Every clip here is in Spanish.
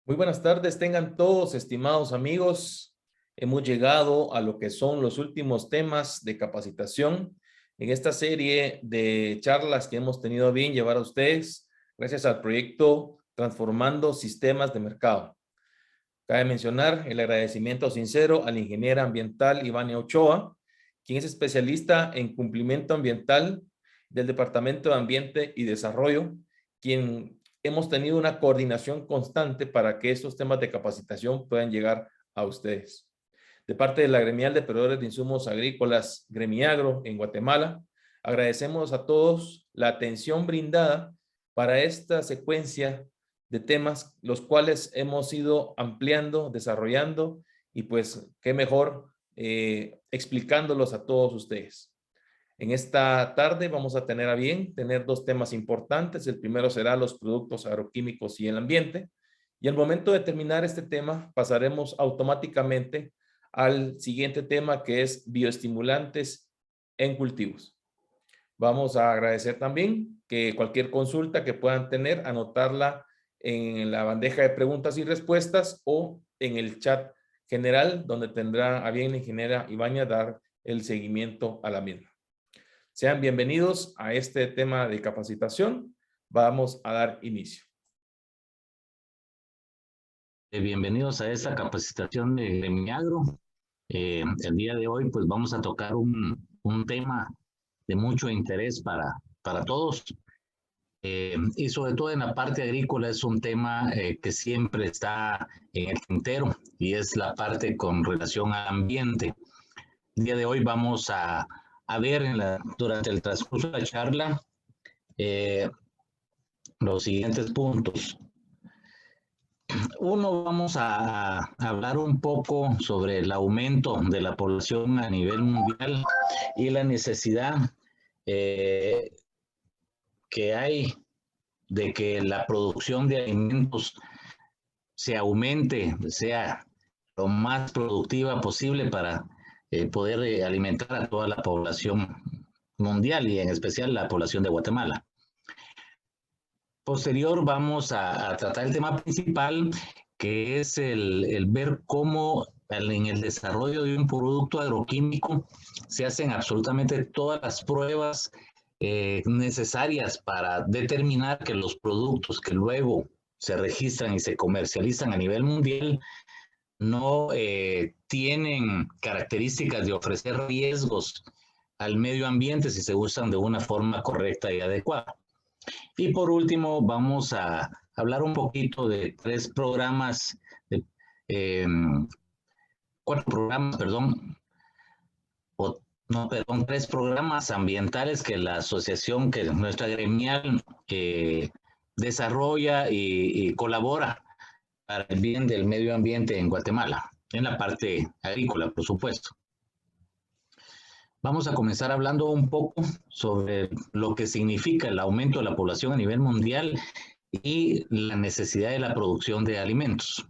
Muy buenas tardes, tengan todos, estimados amigos. Hemos llegado a lo que son los últimos temas de capacitación en esta serie de charlas que hemos tenido a bien llevar a ustedes gracias al proyecto Transformando Sistemas de Mercado. Cabe mencionar el agradecimiento sincero a la ingeniera ambiental Ivania Ochoa, quien es especialista en cumplimiento ambiental del Departamento de Ambiente y Desarrollo, quien hemos tenido una coordinación constante para que estos temas de capacitación puedan llegar a ustedes. De parte de la Gremial de Proveedores de Insumos Agrícolas Gremiagro en Guatemala, agradecemos a todos la atención brindada para esta secuencia de temas, los cuales hemos ido ampliando, desarrollando y pues qué mejor explicándolos a todos ustedes. En esta tarde vamos a tener a bien tener dos temas importantes. El primero será los productos agroquímicos y el ambiente. Y al momento de terminar este tema, pasaremos automáticamente al siguiente tema, que es bioestimulantes en cultivos. Vamos a agradecer también que cualquier consulta que puedan tener, anotarla en la bandeja de preguntas y respuestas o en el chat general, donde tendrá a bien la ingeniera Ivania dar el seguimiento a la misma. Sean bienvenidos a este tema de capacitación. Vamos a dar inicio. Bienvenidos a esta capacitación de Gremiagro. El día de hoy pues vamos a tocar un tema de mucho interés para todos. Y sobre todo en la parte agrícola es un tema que siempre está en el tintero y es la parte con relación al ambiente. El día de hoy vamos a ver durante el transcurso de la charla los siguientes puntos. Uno, vamos a hablar un poco sobre el aumento de la población a nivel mundial y la necesidad que hay de que la producción de alimentos se aumente, sea lo más productiva posible para poder alimentar a toda la población mundial y en especial la población de Guatemala. Posterior vamos a tratar el tema principal, que es el ver cómo en el desarrollo de un producto agroquímico se hacen absolutamente todas las pruebas necesarias para determinar que los productos que luego se registran y se comercializan a nivel mundial no tienen características de ofrecer riesgos al medio ambiente si se usan de una forma correcta y adecuada. Y por último, vamos a hablar un poquito de tres programas ambientales que la asociación, que nuestra gremial desarrolla y colabora para el bien del medio ambiente en Guatemala, en la parte agrícola, por supuesto. Vamos a comenzar hablando un poco sobre lo que significa el aumento de la población a nivel mundial y la necesidad de la producción de alimentos.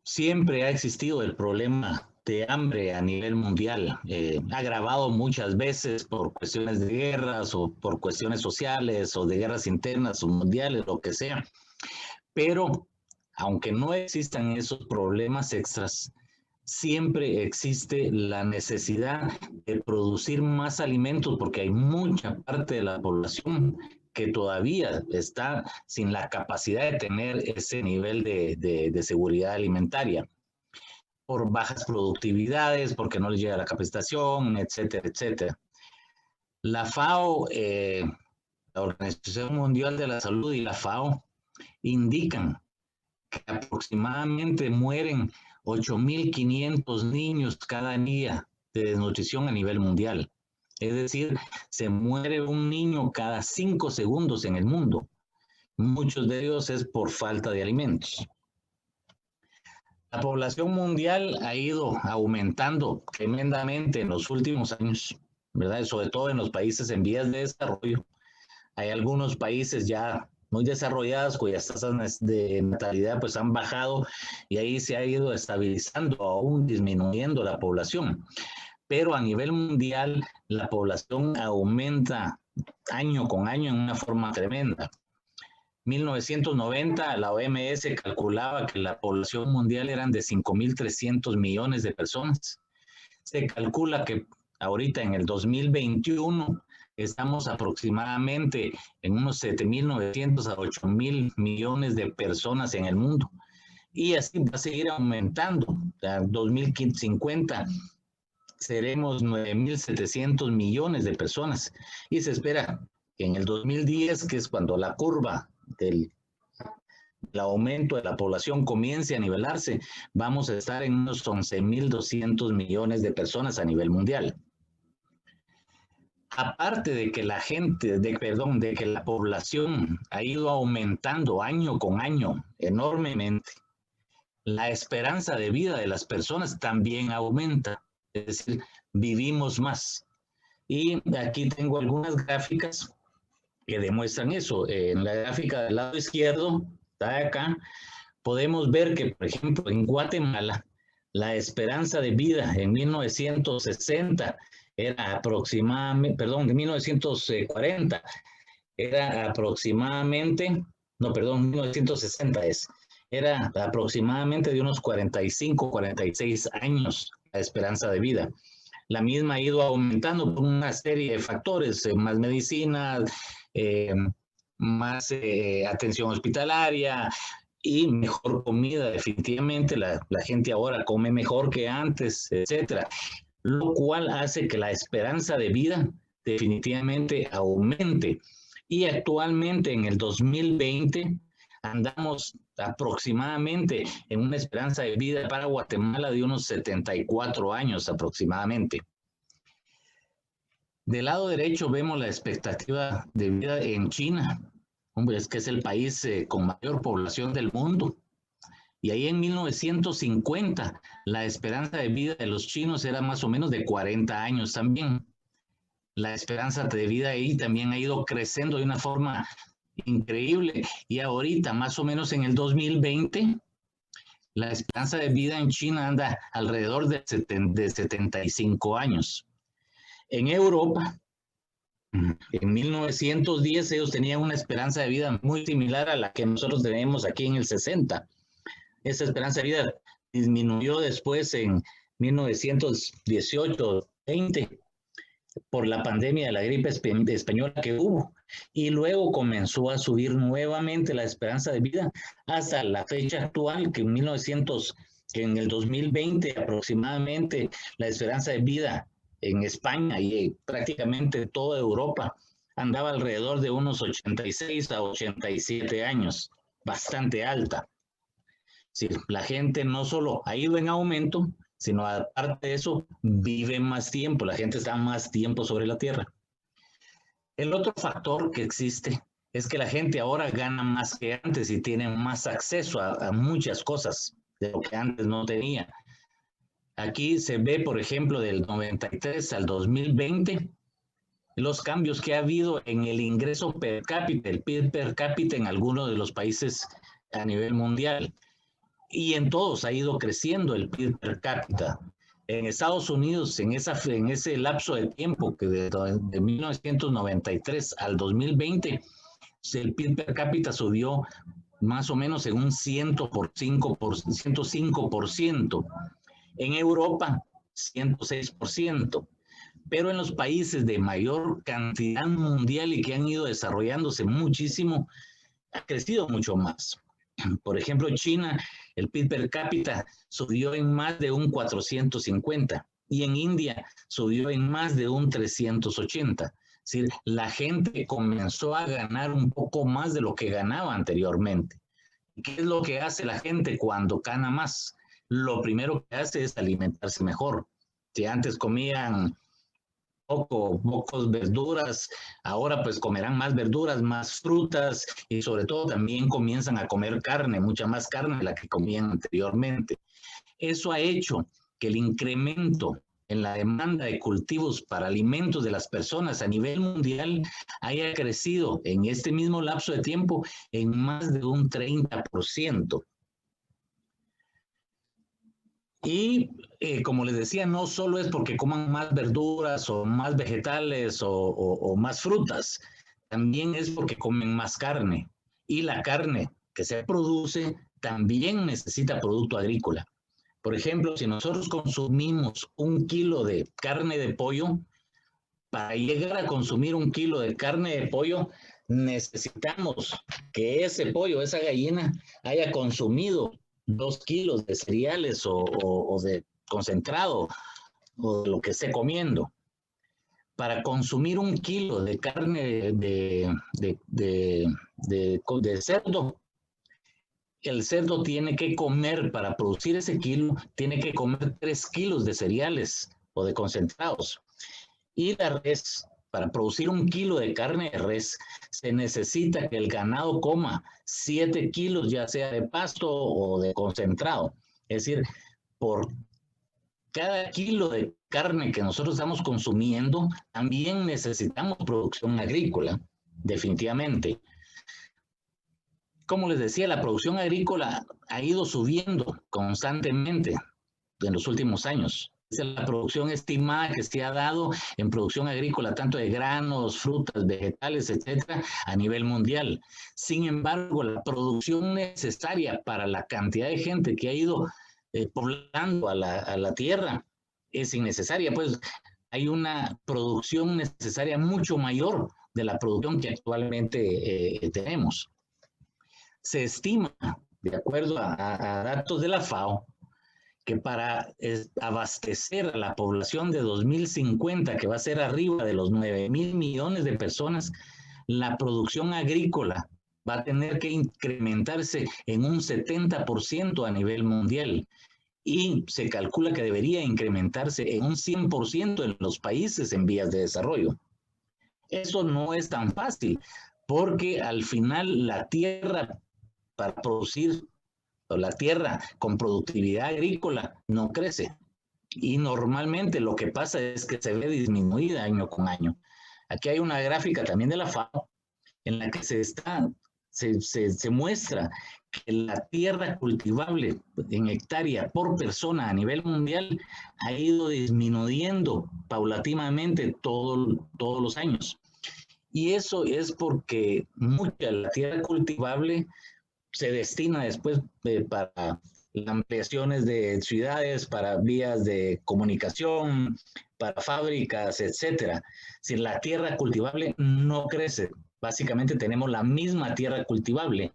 Siempre ha existido el problema de hambre a nivel mundial, agravado muchas veces por cuestiones de guerras o por cuestiones sociales o de guerras internas o mundiales, lo que sea. Pero aunque no existan esos problemas extras, siempre existe la necesidad de producir más alimentos porque hay mucha parte de la población que todavía está sin la capacidad de tener ese nivel de seguridad alimentaria por bajas productividades, porque no les llega la capacitación, etcétera, etcétera. La FAO, la Organización Mundial de la Salud y la FAO indican que aproximadamente mueren 8.500 niños cada día de desnutrición a nivel mundial. Es decir, se muere un niño cada 5 segundos en el mundo. Muchos de ellos es por falta de alimentos. La población mundial ha ido aumentando tremendamente en los últimos años, ¿verdad? Sobre todo en los países en vías de desarrollo. Hay algunos países ya muy desarrolladas cuyas tasas de natalidad pues han bajado y ahí se ha ido estabilizando, aún disminuyendo la población. Pero a nivel mundial la población aumenta año con año en una forma tremenda. 1990, la OMS calculaba que la población mundial eran de 5.300 millones de personas. Se calcula que ahorita en el 2021 estamos aproximadamente en unos 7.900 a 8.000 millones de personas en el mundo. Y así va a seguir aumentando. En 2050 seremos 9.700 millones de personas. Y se espera que en el 2010, que es cuando la curva del aumento de la población comience a nivelarse, vamos a estar en unos 11.200 millones de personas a nivel mundial. Aparte de que de que la población ha ido aumentando año con año enormemente, la esperanza de vida de las personas también aumenta, es decir, vivimos más. Y aquí tengo algunas gráficas que demuestran eso. En la gráfica del lado izquierdo, está acá, podemos ver que, por ejemplo, en Guatemala, la esperanza de vida en 1960 era aproximadamente, perdón, en 1940 era aproximadamente, no, perdón, 1960 era aproximadamente de unos 45, 46 años la esperanza de vida. La misma ha ido aumentando por una serie de factores, más medicina, más atención hospitalaria y mejor comida. Definitivamente la gente ahora come mejor que antes, etcétera, lo cual hace que la esperanza de vida definitivamente aumente. Y actualmente en el 2020 andamos aproximadamente en una esperanza de vida para Guatemala de unos 74 años aproximadamente. Del lado derecho vemos la expectativa de vida en China, hombre, es que es el país con mayor población del mundo. Y ahí en 1950 la esperanza de vida de los chinos era más o menos de 40 años también. La esperanza de vida ahí también ha ido creciendo de una forma increíble. Y ahorita, más o menos en el 2020, la esperanza de vida en China anda alrededor de 75 años. En Europa, en 1910 ellos tenían una esperanza de vida muy similar a la que nosotros tenemos aquí en el 60. Esa esperanza de vida disminuyó después en 1918-20 por la pandemia de la gripe española que hubo. Y luego comenzó a subir nuevamente la esperanza de vida hasta la fecha actual, que en el 2020 aproximadamente la esperanza de vida en España y prácticamente toda Europa andaba alrededor de unos 86 a 87 años, bastante alta. Sí, la gente no solo ha ido en aumento, sino aparte de eso, vive más tiempo, la gente está más tiempo sobre la tierra. El otro factor que existe es que la gente ahora gana más que antes y tiene más acceso a muchas cosas de lo que antes no tenía. Aquí se ve, por ejemplo, del 93 al 2020, los cambios que ha habido en el ingreso per cápita, el PIB per cápita en algunos de los países a nivel mundial. Y en todos ha ido creciendo el PIB per cápita. En Estados Unidos, en ese lapso de tiempo que de 1993 al 2020, el PIB per cápita subió más o menos en un 105%. En Europa, 106%. Pero en los países de mayor cantidad mundial y que han ido desarrollándose muchísimo, ha crecido mucho más. Por ejemplo, China, el PIB per cápita subió en más de un 450 y en India subió en más de un 380. Es decir, la gente comenzó a ganar un poco más de lo que ganaba anteriormente. ¿Qué es lo que hace la gente cuando gana más? Lo primero que hace es alimentarse mejor. Si antes comían pocos verduras, ahora pues comerán más verduras, más frutas y sobre todo también comienzan a comer carne, mucha más carne de la que comían anteriormente. Eso ha hecho que el incremento en la demanda de cultivos para alimentos de las personas a nivel mundial haya crecido en este mismo lapso de tiempo en más de un 30%. Y como les decía, no solo es porque coman más verduras o más vegetales o más frutas, también es porque comen más carne. y la carne que se produce también necesita producto agrícola. Por ejemplo, si nosotros consumimos 1 kilo de carne de pollo, para llegar a consumir 1 kilo de carne de pollo, necesitamos que ese pollo, esa gallina, haya consumido 2 kilos de cereales o de concentrado o de lo que esté comiendo. Para consumir 1 kilo de carne de cerdo, el cerdo tiene que comer, para producir ese kilo, tiene que comer 3 kilos de cereales o de concentrados. Y la res, para producir 1 kilo de carne de res, se necesita que el ganado coma 7 kilos, ya sea de pasto o de concentrado. Es decir, por cada kilo de carne que nosotros estamos consumiendo, también necesitamos producción agrícola, definitivamente. Como les decía, la producción agrícola ha ido subiendo constantemente en los últimos años. Es la producción estimada que se ha dado en producción agrícola, tanto de granos, frutas, vegetales, etcétera, a nivel mundial. Sin embargo, la producción necesaria para la cantidad de gente que ha ido poblando a la tierra es innecesaria, pues hay una producción necesaria mucho mayor de la producción que actualmente tenemos. Se estima, de acuerdo a datos de la FAO, que para abastecer a la población de 2050, que va a ser arriba de los 9,000 millones de personas, la producción agrícola va a tener que incrementarse en un 70% a nivel mundial. Y se calcula que debería incrementarse en un 100% en los países en vías de desarrollo. Eso no es tan fácil, porque al final la tierra para producir, o la tierra con productividad agrícola no crece. Y normalmente lo que pasa es que se ve disminuida año con año. Aquí hay una gráfica también de la FAO en la que se muestra que la tierra cultivable en hectárea por persona a nivel mundial ha ido disminuyendo paulatinamente todos los años. Y eso es porque mucha de la tierra cultivable se destina después para ampliaciones de ciudades, para vías de comunicación, para fábricas, etcétera. Si la tierra cultivable no crece, básicamente tenemos la misma tierra cultivable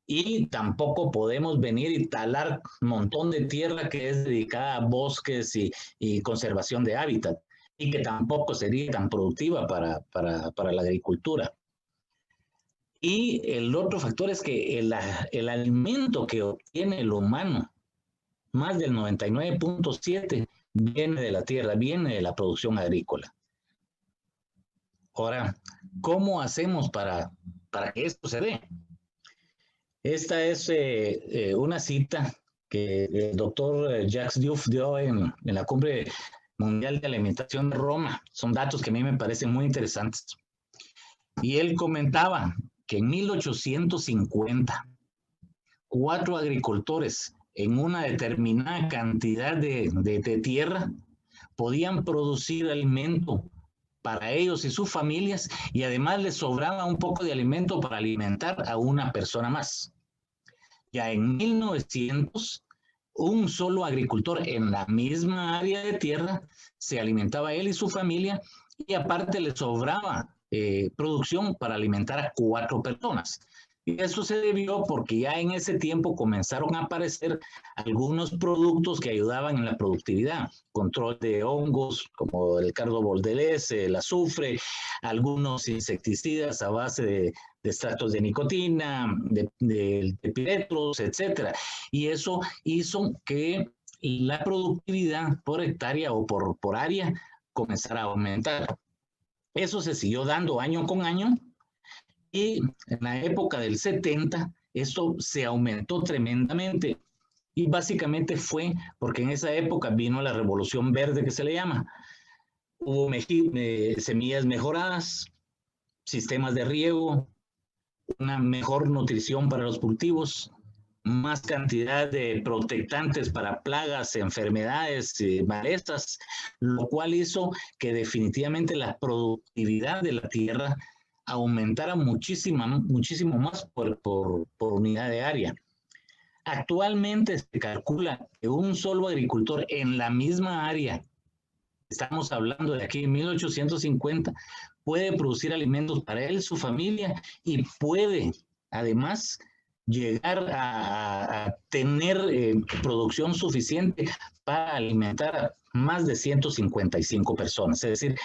y tampoco podemos venir y talar un montón de tierra que es dedicada a bosques y conservación de hábitat y que tampoco sería tan productiva para la agricultura. Y el otro factor es que el alimento que obtiene el humano, más del 99.7%, viene de la tierra, viene de la producción agrícola. Ahora, ¿cómo hacemos para que esto se dé? Esta es una cita que el doctor Jacques Diouf dio en la Cumbre Mundial de Alimentación de Roma. Son datos que a mí me parecen muy interesantes. Y él comentaba que en 1850, 4 agricultores en una determinada cantidad de tierra podían producir alimento para ellos y sus familias, y además les sobraba un poco de alimento para alimentar a una persona más. Ya en 1900, un solo agricultor en la misma área de tierra se alimentaba él y su familia, y aparte le sobraba producción para alimentar a 4 personas. Y eso se debió porque ya en ese tiempo comenzaron a aparecer algunos productos que ayudaban en la productividad, control de hongos como el cardo bordelés, el azufre, algunos insecticidas a base de extractos de nicotina, de piretros, etcétera. Y eso hizo que la productividad por hectárea o por área comenzara a aumentar. Eso se siguió dando año con año. Y en la época del 70, esto se aumentó tremendamente. Y básicamente fue porque en esa época vino la revolución verde que se le llama. Hubo semillas mejoradas, sistemas de riego, una mejor nutrición para los cultivos, más cantidad de protectantes para plagas, enfermedades, malezas, lo cual hizo que definitivamente la productividad de la tierra aumentara muchísimo más por unidad de área. Actualmente se calcula que un solo agricultor en la misma área, estamos hablando de aquí en 1850, puede producir alimentos para él, su familia, y puede además llegar a tener producción suficiente para alimentar a más de 155 personas. Es decir,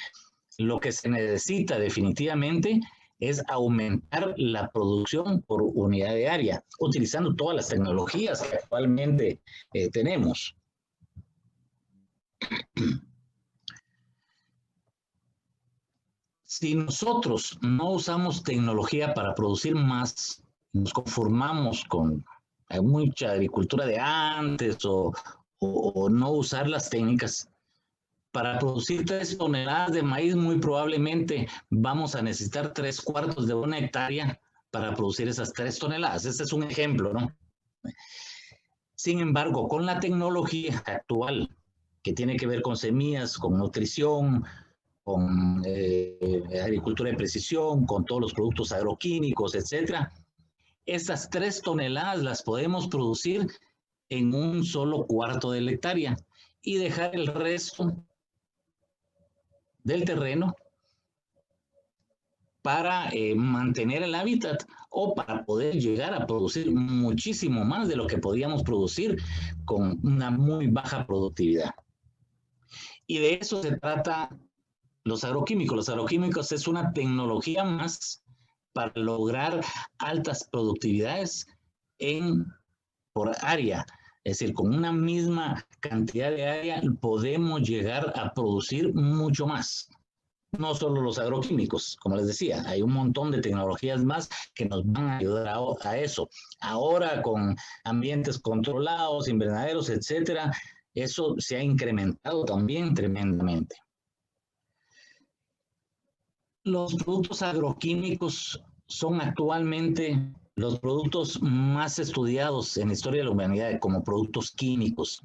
lo que se necesita definitivamente es aumentar la producción por unidad de área, utilizando todas las tecnologías que actualmente tenemos. Si nosotros no usamos tecnología para producir más, nos conformamos con mucha agricultura de antes o no usar las técnicas, para producir 3 toneladas de maíz, muy probablemente vamos a necesitar 3/4 de una hectárea para producir esas 3 toneladas. Este es un ejemplo, ¿no? Sin embargo, con la tecnología actual, que tiene que ver con semillas, con nutrición, con agricultura de precisión, con todos los productos agroquímicos, etcétera, esas 3 toneladas las podemos producir en un solo cuarto de la hectárea y dejar el resto del terreno para mantener el hábitat o para poder llegar a producir muchísimo más de lo que podíamos producir con una muy baja productividad. Y de eso se trata los agroquímicos. Los agroquímicos es una tecnología más para lograr altas productividades por área. Es decir, con una misma cantidad de área podemos llegar a producir mucho más. No solo los agroquímicos, como les decía, hay un montón de tecnologías más que nos van a ayudar a eso. Ahora con ambientes controlados, invernaderos, etcétera, eso se ha incrementado también tremendamente. Los productos agroquímicos son actualmente los productos más estudiados en la historia de la humanidad como productos químicos.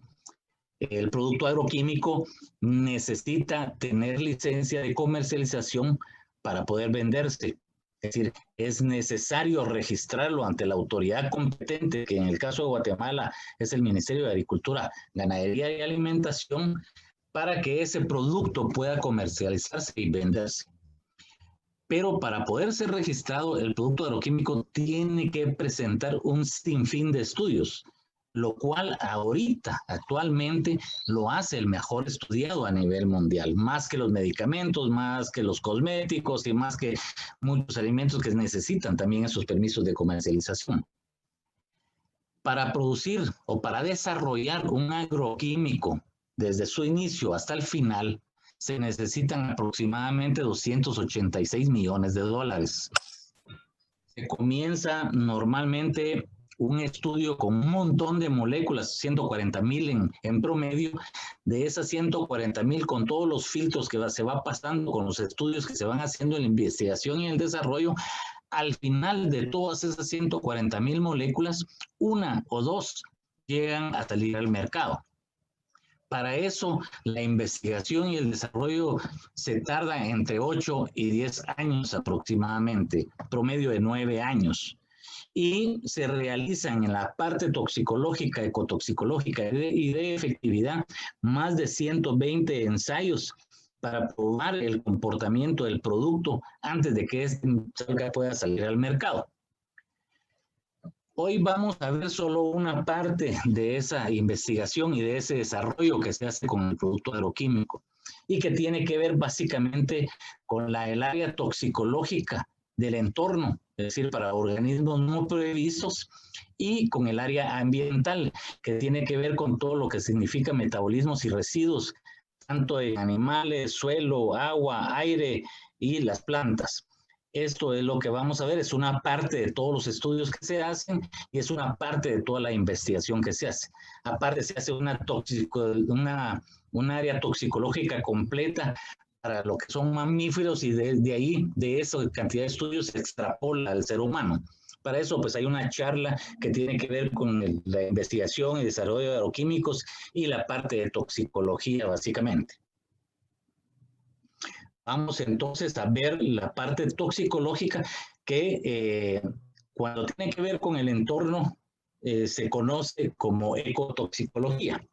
El producto agroquímico necesita tener licencia de comercialización para poder venderse. Es decir, es necesario registrarlo ante la autoridad competente, que en el caso de Guatemala es el Ministerio de Agricultura, Ganadería y Alimentación, para que ese producto pueda comercializarse y venderse. Pero para poder ser registrado, el producto agroquímico tiene que presentar un sinfín de estudios, lo cual actualmente, lo hace el mejor estudiado a nivel mundial, más que los medicamentos, más que los cosméticos y más que muchos alimentos que necesitan también esos permisos de comercialización. Para producir o para desarrollar un agroquímico desde su inicio hasta el final, se necesitan aproximadamente $286 millones. Se comienza normalmente un estudio con un montón de moléculas, 140,000 en promedio. De esas 140,000, con todos los filtros que se va pasando, con los estudios que se van haciendo en la investigación y el desarrollo, al final de todas esas 140,000 moléculas, 1 o 2 llegan a salir al mercado. Para eso, la investigación y el desarrollo se tarda entre 8 y 10 años aproximadamente, promedio de 9 años. Y se realizan en la parte toxicológica, ecotoxicológica y de efectividad más de 120 ensayos para probar el comportamiento del producto antes de que pueda salir al mercado. Hoy vamos a ver solo una parte de esa investigación y de ese desarrollo que se hace con el producto agroquímico y que tiene que ver básicamente con el área toxicológica del entorno, es decir, para organismos no previstos, y con el área ambiental, que tiene que ver con todo lo que significa metabolismos y residuos, tanto en animales, suelo, agua, aire y las plantas. Esto es lo que vamos a ver, es una parte de todos los estudios que se hacen y es una parte de toda la investigación que se hace. Aparte se hace un área toxicológica completa para lo que son mamíferos y de ahí, de esa cantidad de estudios se extrapola al ser humano. Para eso, pues hay una charla que tiene que ver con la investigación y desarrollo de agroquímicos y la parte de toxicología, básicamente. vamos entonces a ver la parte toxicológica que cuando tiene que ver con el entorno se conoce como ecotoxicología.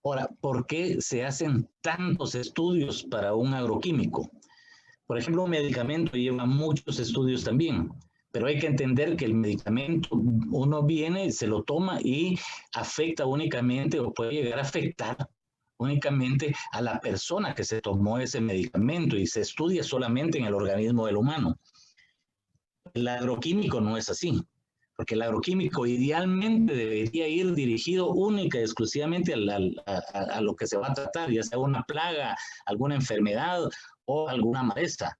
Ahora, ¿por qué se hacen tantos estudios para un agroquímico? Por ejemplo, un medicamento lleva muchos estudios también, pero hay que entender que el medicamento uno viene, se lo toma y afecta únicamente o puede llegar a afectar únicamente a la persona que se tomó ese medicamento y se estudia solamente en el organismo del humano. El agroquímico no es así, porque el agroquímico idealmente debería ir dirigido única y exclusivamente a lo que se va a tratar, ya sea una plaga, alguna enfermedad o alguna maleza.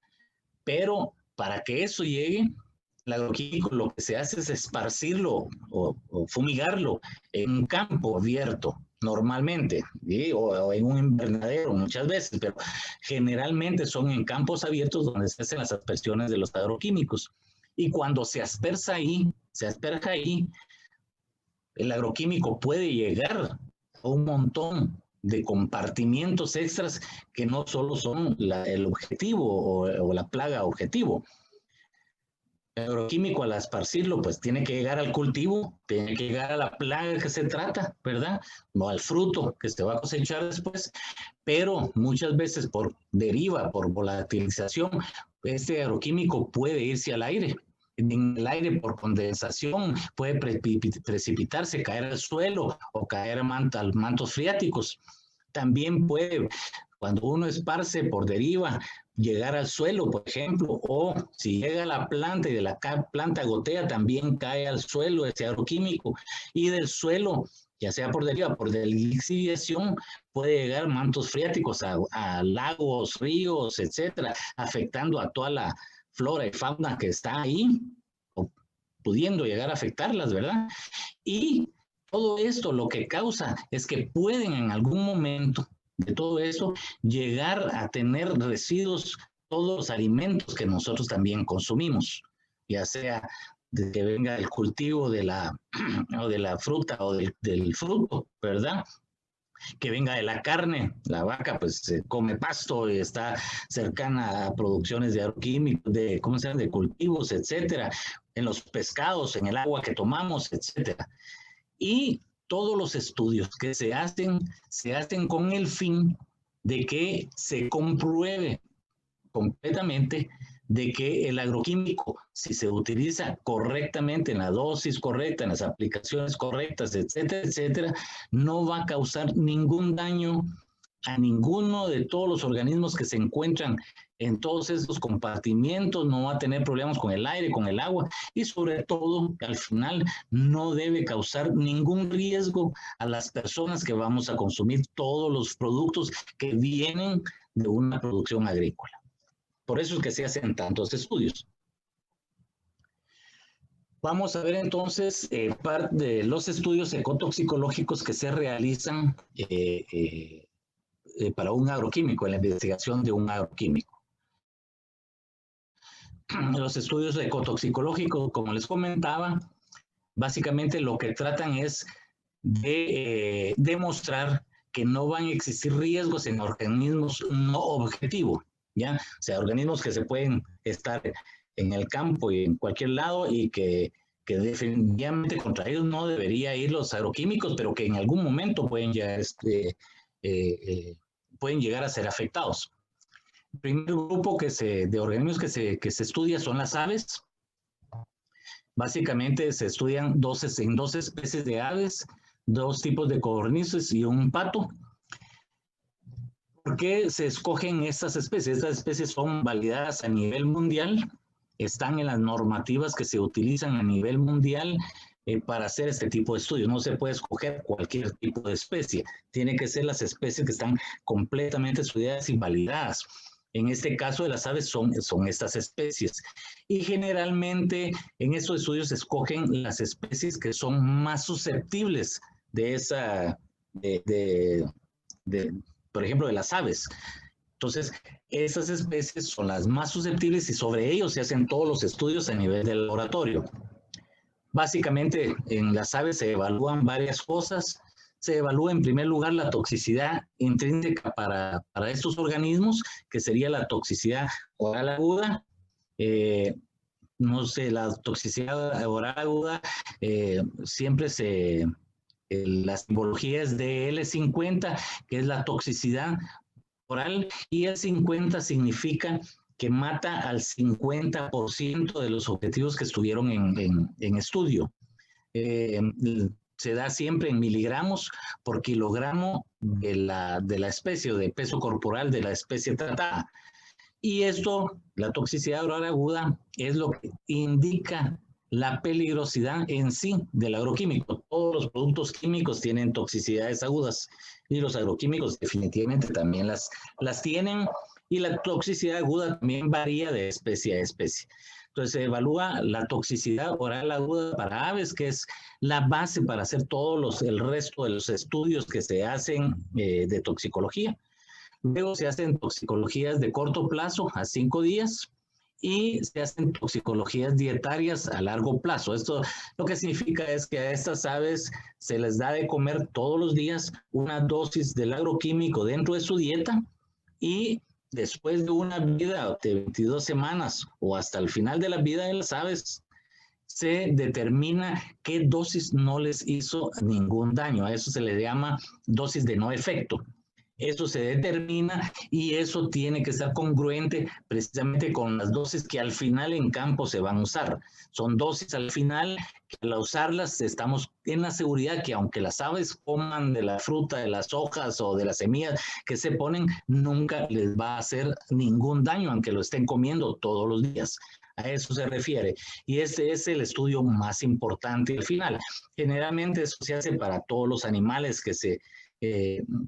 Pero para que eso llegue, el agroquímico lo que se hace es esparcirlo o fumigarlo en un campo abierto, normalmente, ¿sí? o en un invernadero muchas veces, pero generalmente son en campos abiertos donde se hacen las aspersiones de los agroquímicos. Y cuando se asperja ahí, el agroquímico puede llegar a un montón de compartimientos extras que no solo son el objetivo o la plaga objetivo. El agroquímico al esparcirlo, pues tiene que llegar al cultivo, tiene que llegar a la plaga que se trata, ¿verdad? No al fruto que se va a cosechar después, pero muchas veces por deriva, por volatilización, este agroquímico puede irse al aire. En el aire por condensación puede precipitarse, caer al suelo o caer a mantos freáticos. También puede, cuando uno esparce por deriva, llegar al suelo, por ejemplo, o si llega a la planta y de la planta gotea, también cae al suelo ese agroquímico. Y del suelo, ya sea por deriva, por lixiviación, puede llegar mantos freáticos a lagos, ríos, etcétera, afectando a toda la flora y fauna que está ahí, o pudiendo llegar a afectarlas, ¿verdad? Y todo esto lo que causa es que pueden en algún momento de todo eso llegar a tener residuos todos los alimentos que nosotros también consumimos, ya sea de que venga el cultivo de la, o de la fruta o del fruto, ¿verdad? Que venga de la carne, la vaca pues se come pasto y está cercana a producciones de agroquímicos, de, ¿cómo se llama?, de cultivos, etcétera, en los pescados, en el agua que tomamos, etcétera. Y todos los estudios que se hacen con el fin de que se compruebe completamente de que el agroquímico, si se utiliza correctamente, en la dosis correcta, en las aplicaciones correctas, etcétera, etcétera, no va a causar ningún daño a ninguno de todos los organismos que se encuentran en todos estos compartimientos, no va a tener problemas con el aire, con el agua y sobre todo, al final, no debe causar ningún riesgo a las personas que vamos a consumir todos los productos que vienen de una producción agrícola. Por eso es que se hacen tantos estudios. Vamos a ver entonces parte de los estudios ecotoxicológicos que se realizan para un agroquímico, en la investigación de un agroquímico. Los estudios ecotoxicológicos, como les comentaba, básicamente lo que tratan es de demostrar que no van a existir riesgos en organismos no objetivos, ¿ya? O sea, organismos que se pueden estar en el campo y en cualquier lado y que definitivamente contra ellos no debería ir los agroquímicos, pero que en algún momento pueden llegar, pueden llegar a ser afectados. El primer grupo de organismos que se estudia son las aves. Básicamente se estudian en dos especies de aves, 2 tipos de codornices y un pato. ¿Por qué se escogen estas especies? Estas especies son validadas a nivel mundial, están en las normativas que se utilizan a nivel mundial para hacer este tipo de estudios. No se puede escoger cualquier tipo de especie, tiene que ser las especies que están completamente estudiadas y validadas. En este caso de las aves son estas especies. Y generalmente en estos estudios se escogen las especies que son más susceptibles de esa, por ejemplo, de las aves. Entonces, esas especies son las más susceptibles y sobre ellos se hacen todos los estudios a nivel del laboratorio. Básicamente, en las aves se evalúan varias cosas. se evalúa en primer lugar la toxicidad intrínseca para estos organismos, que sería la toxicidad oral aguda. No sé, la toxicidad oral aguda siempre la simbología es de L50, que es la toxicidad oral, y el 50 significa que mata al 50% de los objetivos que estuvieron en estudio. Se da siempre en miligramos por kilogramo de la especie o de peso corporal de la especie tratada. Y esto, la toxicidad oral aguda, es lo que indica la peligrosidad en sí del agroquímico. Todos los productos químicos tienen toxicidades agudas y los agroquímicos definitivamente también las tienen, y la toxicidad aguda también varía de especie a especie. Entonces se evalúa la toxicidad oral aguda para aves, que es la base para hacer el resto de los estudios que se hacen de toxicología. Luego se hacen toxicologías de corto plazo a 5 días y se hacen toxicologías dietarias a largo plazo. Esto lo que significa es que a estas aves se les da de comer todos los días una dosis del agroquímico dentro de su dieta, y después de una vida de 22 semanas o hasta el final de la vida de las aves, se determina qué dosis no les hizo ningún daño. A eso se le llama dosis de no efecto. Eso se determina y eso tiene que estar congruente precisamente con las dosis que al final en campo se van a usar. Son dosis al final que al usarlas estamos en la seguridad que aunque las aves coman de la fruta, de las hojas o de las semillas que se ponen, nunca les va a hacer ningún daño aunque lo estén comiendo todos los días. A eso se refiere. Y este es el estudio más importante al final. Generalmente eso se hace para todos los animales que se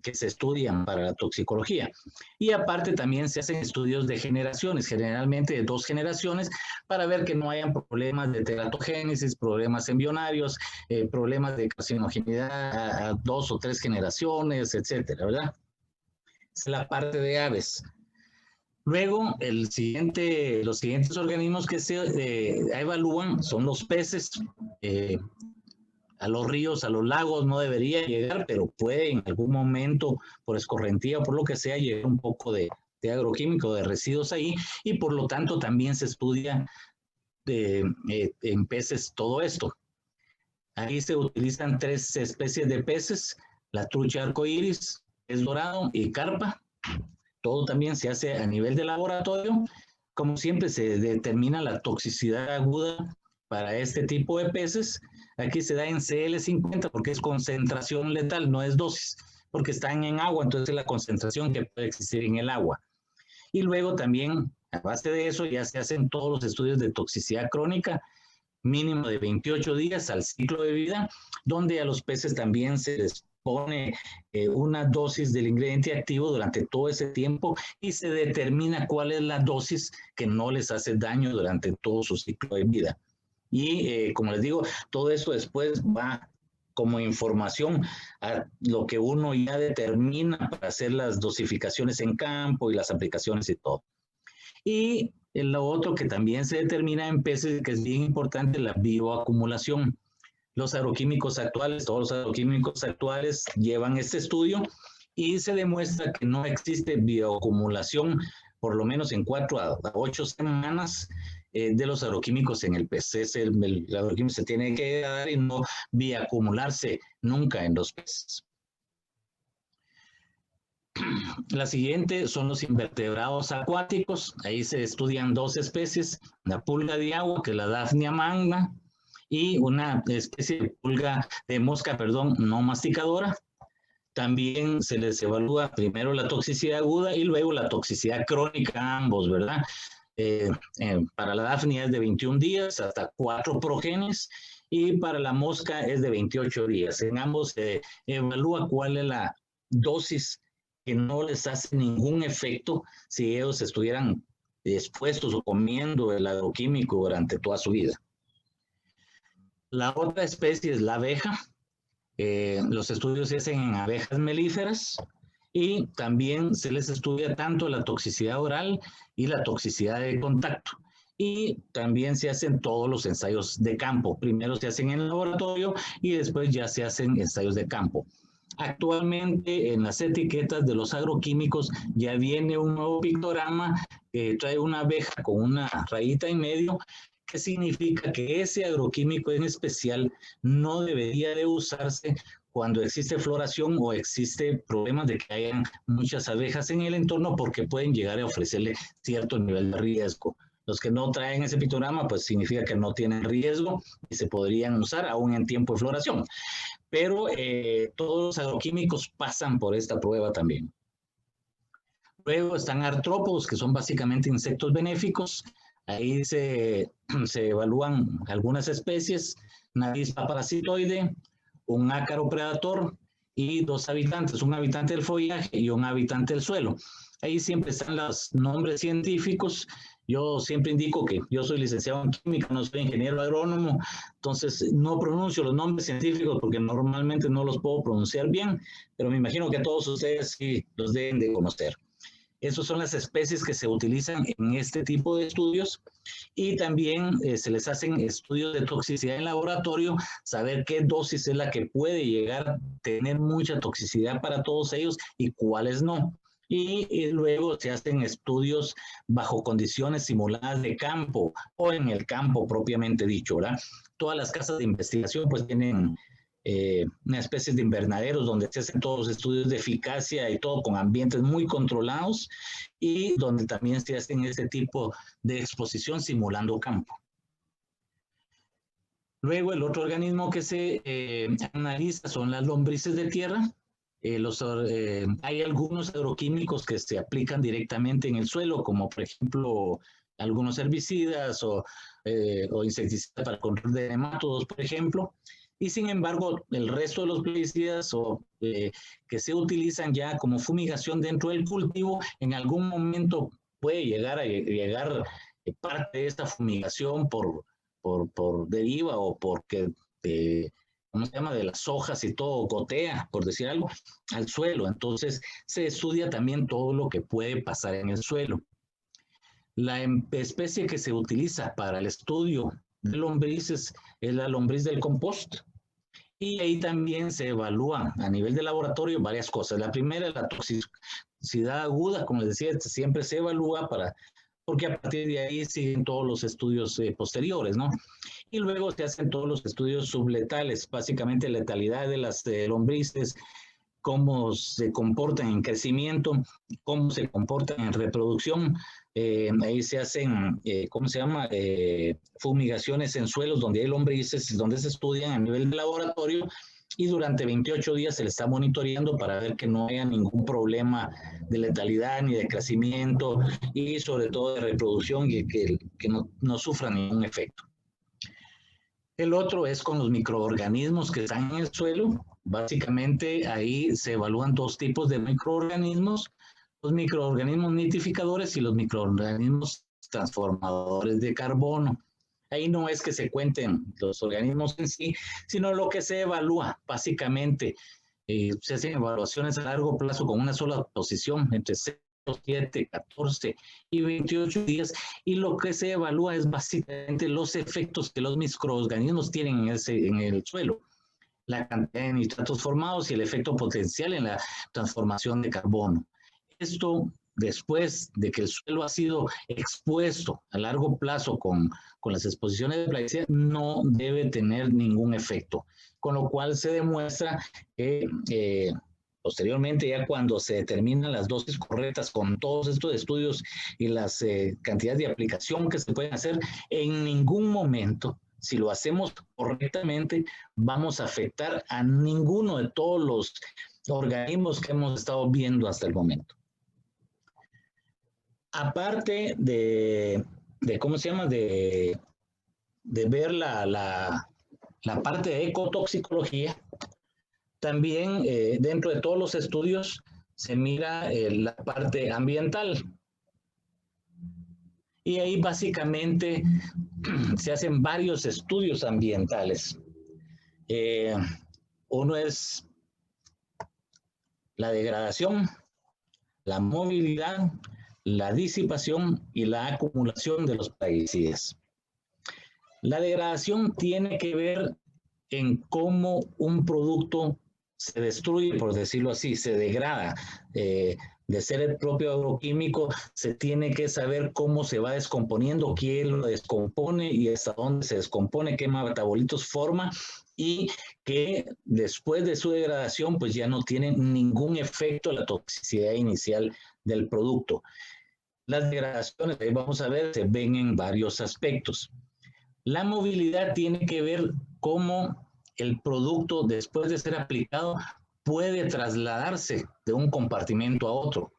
estudian para la toxicología. Y aparte también se hacen estudios de generaciones, generalmente de 2 generaciones, para ver que no hayan problemas de teratogénesis, problemas embrionarios, problemas de carcinogenidad a 2 o 3 generaciones, etcétera, ¿verdad? Es la parte de aves. Luego, los siguientes organismos que se evalúan son los peces. A los ríos, a los lagos no debería llegar, pero puede en algún momento, por escorrentía o por lo que sea, llegar un poco de agroquímico, de residuos ahí, y por lo tanto también se estudia en peces todo esto. Ahí se utilizan 3 especies de peces: la trucha arcoíris, pez dorado y carpa. Todo también se hace a nivel de laboratorio. Como siempre, se determina la toxicidad aguda para este tipo de peces. Aquí se da en CL50 porque es concentración letal, no es dosis, porque están en agua, entonces es la concentración que puede existir en el agua. Y luego también, a base de eso, ya se hacen todos los estudios de toxicidad crónica, mínimo de 28 días al ciclo de vida, donde a los peces también se les pone una dosis del ingrediente activo durante todo ese tiempo y se determina cuál es la dosis que no les hace daño durante todo su ciclo de vida. Y como les digo, todo eso después va como información a lo que uno ya determina para hacer las dosificaciones en campo y las aplicaciones y todo. Y lo otro que también se determina en peces, que es bien importante, la bioacumulación. Los agroquímicos actuales, todos los agroquímicos actuales llevan este estudio y se demuestra que no existe bioacumulación, por lo menos en 4 a 8 semanas, de los agroquímicos en el pez. El agroquímico se tiene que dar y no bioacumularse nunca en los peces. La siguiente son los invertebrados acuáticos. Ahí se estudian 2 especies: la pulga de agua, que es la Daphnia magna, y una especie de pulga de mosca, no masticadora. También se les evalúa primero la toxicidad aguda y luego la toxicidad crónica, ambos, ¿verdad? Para la Daphnia es de 21 días hasta 4 progenes, y para la mosca es de 28 días. En ambos se evalúa cuál es la dosis que no les hace ningún efecto si ellos estuvieran expuestos o comiendo el agroquímico durante toda su vida. La otra especie es la abeja. Los estudios se hacen en abejas melíferas y también se les estudia tanto la toxicidad oral y la toxicidad de contacto. Y también se hacen todos los ensayos de campo. Primero se hacen en el laboratorio y después ya se hacen ensayos de campo. Actualmente en las etiquetas de los agroquímicos ya viene un nuevo pictograma que trae una abeja con una rayita en medio, que significa que ese agroquímico en especial no debería de usarse cuando existe floración o existe problemas de que hayan muchas abejas en el entorno, porque pueden llegar a ofrecerle cierto nivel de riesgo. Los que no traen ese pictograma, pues significa que no tienen riesgo y se podrían usar aún en tiempo de floración. Pero todos los agroquímicos pasan por esta prueba también. Luego están artrópodos, que son básicamente insectos benéficos. Ahí se evalúan algunas especies: una avispa parasitoide, un ácaro predator y 2 habitantes, un habitante del follaje y un habitante del suelo. Ahí siempre están los nombres científicos. Yo siempre indico que yo soy licenciado en química, no soy ingeniero agrónomo, entonces no pronuncio los nombres científicos porque normalmente no los puedo pronunciar bien, pero me imagino que todos ustedes sí los deben de conocer. Esas son las especies que se utilizan en este tipo de estudios, y también se les hacen estudios de toxicidad en laboratorio, saber qué dosis es la que puede llegar a tener mucha toxicidad para todos ellos y cuáles no. Y luego se hacen estudios bajo condiciones simuladas de campo o en el campo propiamente dicho, ¿verdad? Todas las casas de investigación pues tienen una especie de invernaderos donde se hacen todos los estudios de eficacia y todo con ambientes muy controlados, y donde también se hacen este tipo de exposición simulando campo. Luego el otro organismo que se analiza son las lombrices de tierra. Hay algunos agroquímicos que se aplican directamente en el suelo, como por ejemplo algunos herbicidas o insecticidas para control de nematodos, por ejemplo. Y sin embargo, el resto de los plaguicidas que se utilizan ya como fumigación dentro del cultivo, en algún momento puede llegar parte de esta fumigación por deriva o porque ¿cómo se llama? De las hojas y todo gotea, por decir algo, al suelo. Entonces se estudia también todo lo que puede pasar en el suelo. La especie que se utiliza para el estudio de lombrices es la lombriz del compost. Y ahí también se evalúan a nivel de laboratorio varias cosas. La primera es la toxicidad aguda, como les decía, siempre se evalúa porque a partir de ahí siguen todos los estudios posteriores, ¿no? Y luego se hacen todos los estudios subletales, básicamente letalidad de las lombrices, cómo se comportan en crecimiento, cómo se comportan en reproducción. Ahí se hacen, ¿cómo se llama? Fumigaciones en suelos donde hay lombrices, donde se estudian a nivel de laboratorio, y durante 28 días se le está monitoreando para ver que no haya ningún problema de letalidad ni de crecimiento, y sobre todo de reproducción, y que no sufra ningún efecto. El otro es con los microorganismos que están en el suelo. Básicamente ahí se evalúan 2 tipos de microorganismos: los microorganismos nitrificadores y los microorganismos transformadores de carbono. Ahí no es que se cuenten los organismos en sí, sino lo que se evalúa. Básicamente se hacen evaluaciones a largo plazo con una sola posición, entre 7, 14 y 28 días, y lo que se evalúa es básicamente los efectos que los microorganismos tienen en el suelo, la cantidad de nitratos formados y el efecto potencial en la transformación de carbono. Esto, después de que el suelo ha sido expuesto a largo plazo con las exposiciones de plaguicidas, no debe tener ningún efecto, con lo cual se demuestra que posteriormente, ya cuando se determinan las dosis correctas con todos estos estudios y las cantidades de aplicación que se pueden hacer, en ningún momento, si lo hacemos correctamente, vamos a afectar a ninguno de todos los organismos que hemos estado viendo hasta el momento. Aparte de ¿cómo se llama? De ver la parte de ecotoxicología, también dentro de todos los estudios se mira la parte ambiental. Y ahí básicamente se hacen varios estudios ambientales. Uno es la degradación, la movilidad, la disipación y la acumulación de los plaguicidas. La degradación tiene que ver en cómo un producto se destruye, por decirlo así, se degrada. De ser el propio agroquímico, se tiene que saber cómo se va descomponiendo, quién lo descompone y hasta dónde se descompone, qué metabolitos forma, y que después de su degradación pues ya no tiene ningún efecto la toxicidad inicial del producto. Las degradaciones, vamos a ver, se ven en varios aspectos. La movilidad tiene que ver cómo el producto, después de ser aplicado, puede trasladarse de un compartimento a otro.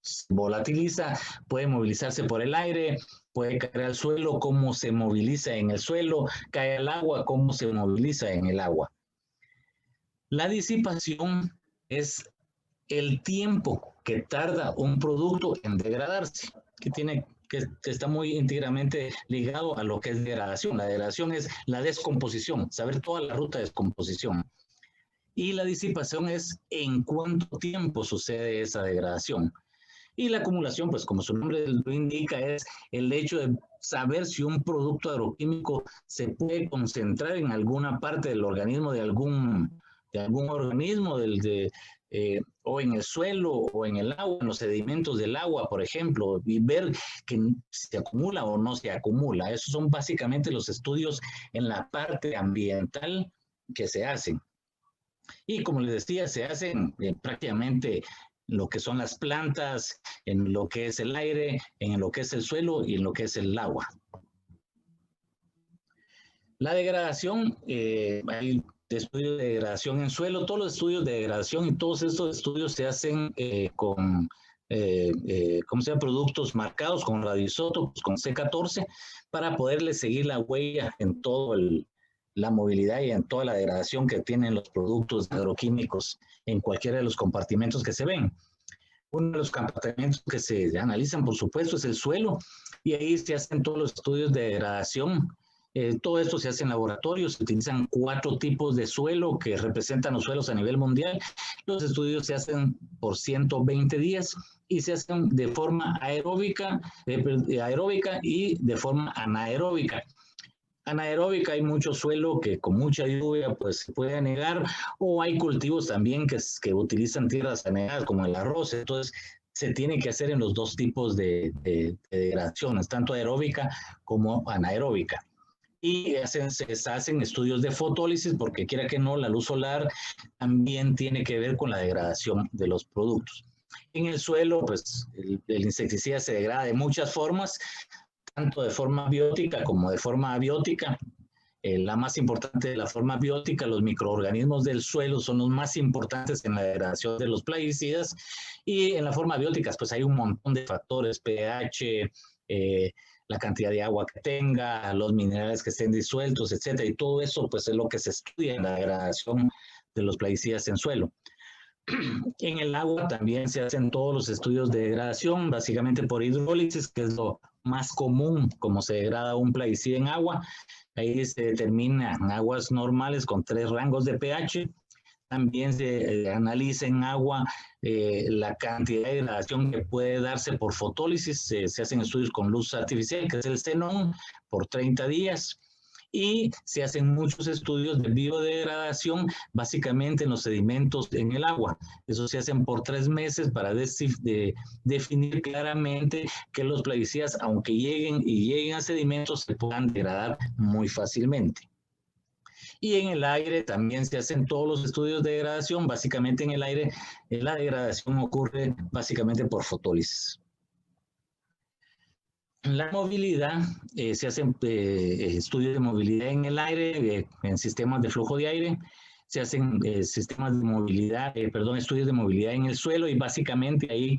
Se volatiliza, puede movilizarse por el aire, puede caer al suelo, cómo se moviliza en el suelo, cae al agua, cómo se moviliza en el agua. La disipación es el tiempo que tarda un producto en degradarse, que está muy íntegramente ligado a lo que es degradación. La degradación es la descomposición, saber toda la ruta de descomposición. Y la disipación es en cuánto tiempo sucede esa degradación. Y la acumulación, pues como su nombre lo indica, es el hecho de saber si un producto agroquímico se puede concentrar en alguna parte del organismo de algún organismo, o en el suelo o en el agua, en los sedimentos del agua, por ejemplo, y ver que se acumula o no se acumula. Esos son básicamente los estudios en la parte ambiental que se hacen. Y como les decía, se hacen prácticamente lo que son las plantas, en lo que es el aire, en lo que es el suelo y en lo que es el agua. La degradación, hay estudios de degradación en suelo, todos los estudios de degradación y todos estos estudios se hacen con ¿cómo se llama? Productos marcados con radioisótopos, con C14, para poderle seguir la huella en todo la movilidad y en toda la degradación que tienen los productos agroquímicos en cualquiera de los compartimentos que se ven. Uno de los compartimentos que se analizan, por supuesto, es el suelo, y ahí se hacen todos los estudios de degradación. Todo esto se hace en laboratorios, se utilizan 4 tipos de suelo que representan los suelos a nivel mundial. Los estudios se hacen por 120 días y se hacen de forma aeróbica y de forma anaeróbica. Anaeróbica, hay mucho suelo que con mucha lluvia pues se puede anegar, o hay cultivos también que utilizan tierras anegadas como el arroz. Entonces se tiene que hacer en los 2 tipos de degradaciones, tanto aeróbica como anaeróbica. Y se hacen estudios de fotólisis, porque quiera que no, la luz solar también tiene que ver con la degradación de los productos. En el suelo, pues el insecticida se degrada de muchas formas, tanto de forma biótica como de forma abiótica. La más importante de la forma biótica, los microorganismos del suelo son los más importantes en la degradación de los plaguicidas, y en la forma biótica pues hay un montón de factores, pH, la cantidad de agua que tenga, los minerales que estén disueltos, etcétera, y todo eso pues es lo que se estudia en la degradación de los plaguicidas en suelo. En el agua también se hacen todos los estudios de degradación, básicamente por hidrólisis, que es lo más común como se degrada un plaguicida en agua. Ahí se determinan aguas normales con 3 rangos de pH. También se analiza en agua la cantidad de degradación que puede darse por fotólisis. Se hacen estudios con luz artificial, que es el xenón, por 30 días. Y se hacen muchos estudios de biodegradación, básicamente en los sedimentos en el agua. Eso se hacen por 3 meses para definir claramente que los plaguicidas, aunque lleguen a sedimentos, se puedan degradar muy fácilmente. Y en el aire también se hacen todos los estudios de degradación. Básicamente en el aire la degradación ocurre básicamente por fotólisis. La movilidad, se hacen estudios de movilidad en el aire, en sistemas de flujo de aire. Se hacen sistemas de movilidad, estudios de movilidad en el suelo, y básicamente ahí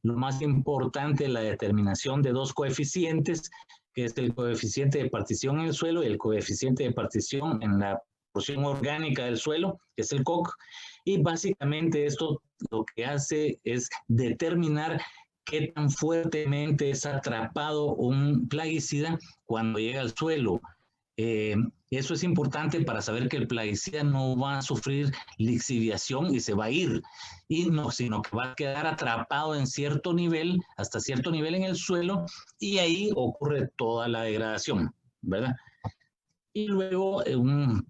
lo más importante es la determinación de 2 coeficientes, que es el coeficiente de partición en el suelo y el coeficiente de partición en la porción orgánica del suelo, que es el COC. Y básicamente esto lo que hace es determinar qué tan fuertemente es atrapado un plaguicida cuando llega al suelo. Eso es importante para saber que el plaguicida no va a sufrir lixiviación y se va a ir, sino que va a quedar atrapado en cierto nivel, hasta cierto nivel en el suelo, y ahí ocurre toda la degradación, ¿verdad? Y luego un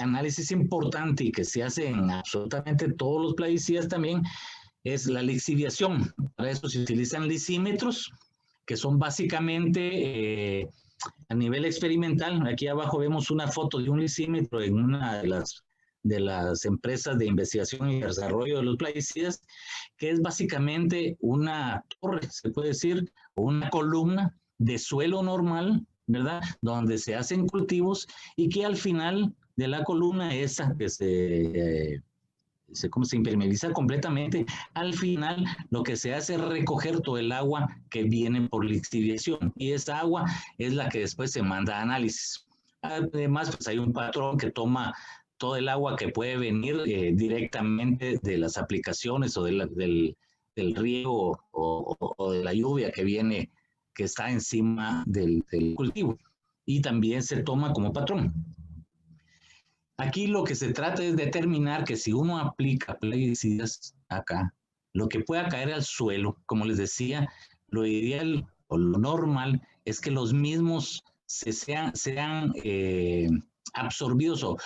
análisis importante y que se hace en absolutamente todos los plaguicidas también es la lixiviación. Para eso se utilizan lisímetros, que son básicamente a nivel experimental. Aquí abajo vemos una foto de un lisímetro en una de las empresas de investigación y desarrollo de los plaguicidas, que es básicamente una torre, se puede decir, o una columna de suelo normal, ¿verdad? Donde se hacen cultivos y que al final de la columna esa que se impermeabiliza completamente, al final lo que se hace es recoger todo el agua que viene por lixiviación y esa agua es la que después se manda a análisis. Además, pues hay un patrón que toma todo el agua que puede venir directamente de las aplicaciones o del riego o de la lluvia que viene, que está encima del cultivo. Y también se toma como patrón. Aquí lo que se trata es determinar que si uno aplica plaguicidas acá, lo que pueda caer al suelo, como les decía, lo ideal o lo normal es que los mismos sean absorbidos o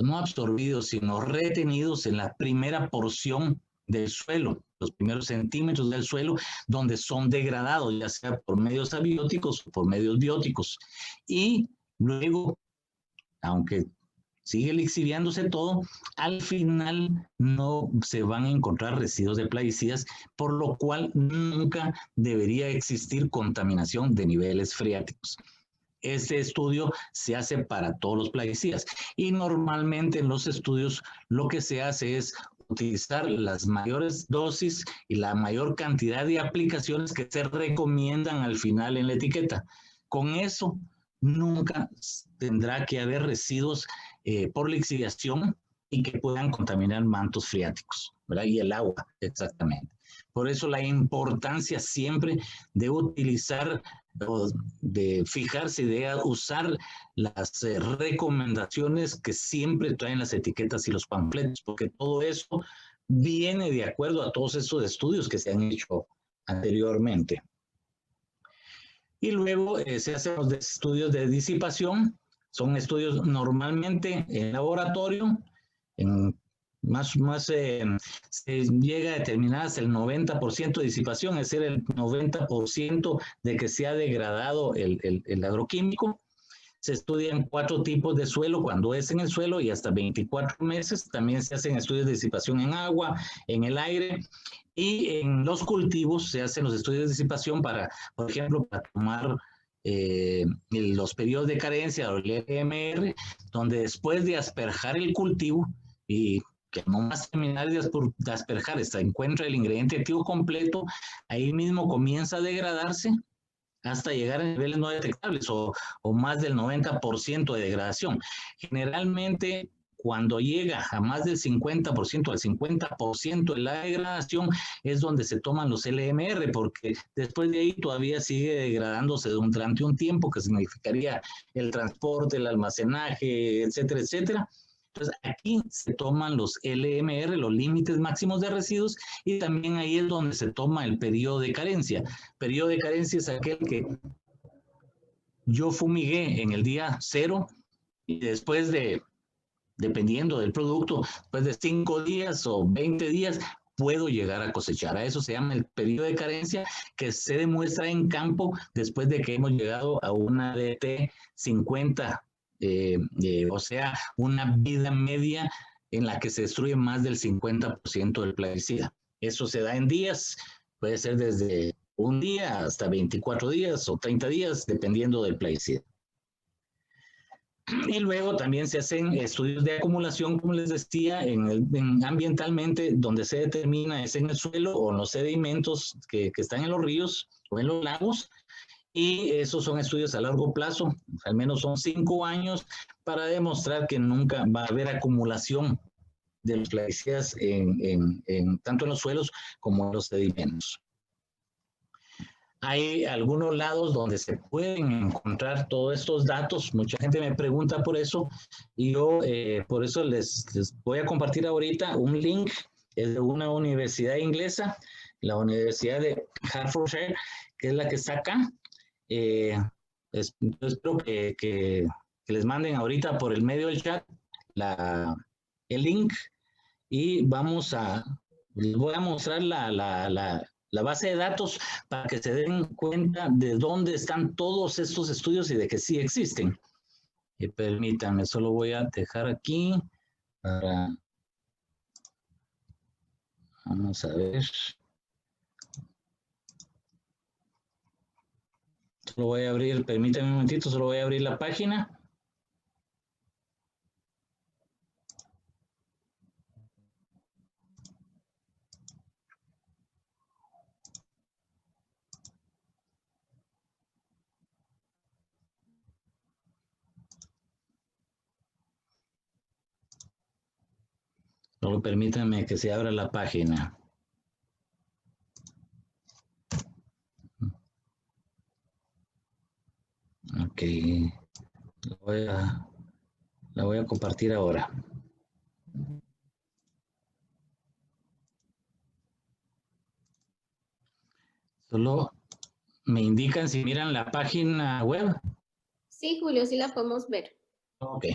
no absorbidos, sino retenidos en la primera porción del suelo, los primeros centímetros del suelo, donde son degradados, ya sea por medios abióticos o por medios bióticos. Y luego, aunque sigue lixiviándose todo, al final no se van a encontrar residuos de plaguicidas, por lo cual nunca debería existir contaminación de niveles freáticos. Este estudio se hace para todos los plaguicidas y normalmente en los estudios lo que se hace es utilizar las mayores dosis y la mayor cantidad de aplicaciones que se recomiendan al final en la etiqueta. Con eso nunca tendrá que haber residuos por lixiviación y que puedan contaminar mantos freáticos, ¿verdad? Y el agua, exactamente. Por eso la importancia siempre de utilizar o de fijarse, de usar las recomendaciones que siempre traen las etiquetas y los panfletos, porque todo eso viene de acuerdo a todos esos estudios que se han hecho anteriormente. Y luego se hacen los estudios de disipación, son estudios normalmente en laboratorio, se llega a determinar hasta el 90% de disipación, es decir, el 90% de que se ha degradado el agroquímico. Se estudian 4 tipos de suelo cuando es en el suelo y hasta 24 meses. También se hacen estudios de disipación en agua, en el aire. Y en los cultivos se hacen los estudios de disipación para, por ejemplo, para tomar los periodos de carencia o el LMR, donde después de asperjar el cultivo y que no más terminar de asperjar, se encuentra el ingrediente activo completo, ahí mismo comienza a degradarse hasta llegar a niveles no detectables o más del 90% de degradación. Generalmente, cuando llega a más del 50%, al 50% de la degradación, es donde se toman los LMR, porque después de ahí todavía sigue degradándose durante un tiempo, que significaría el transporte, el almacenaje, etcétera, etcétera. Entonces, aquí se toman los LMR, los límites máximos de residuos, y también ahí es donde se toma el periodo de carencia. Periodo de carencia es aquel que yo fumigué en el día 0 y después de, dependiendo del producto, después de 5 días o 20 días, puedo llegar a cosechar. A eso se llama el periodo de carencia, que se demuestra en campo después de que hemos llegado a una DT 50. O sea, una vida media en la que se destruye más del 50% del plaguicida. Eso se da en días, puede ser desde un día hasta 24 días o 30 días, dependiendo del plaguicida. Y luego también se hacen estudios de acumulación, como les decía, ambientalmente, donde se determina es en el suelo o en los sedimentos que están en los ríos o en los lagos. Y esos son estudios a largo plazo, al menos son 5 años, para demostrar que nunca va a haber acumulación de los plaguicidas tanto en los suelos como en los sedimentos. Hay algunos lados donde se pueden encontrar todos estos datos. Mucha gente me pregunta por eso y yo por eso les voy a compartir ahorita un link. Es de una universidad inglesa, la Universidad de Hertfordshire, que es la que está acá. Espero que que les manden ahorita por el medio del chat el link y les voy a mostrar la base de datos para que se den cuenta de dónde están todos estos estudios y de que sí existen. Permítanme, solo voy a dejar aquí para... Vamos a ver. Solo voy a abrir, permítanme un momentito, solo voy a abrir la página. Solo permítanme que se abra la página. Ok, la voy a compartir ahora. Solo me indican si miran la página web. Sí, Julio, sí la podemos ver. Ok.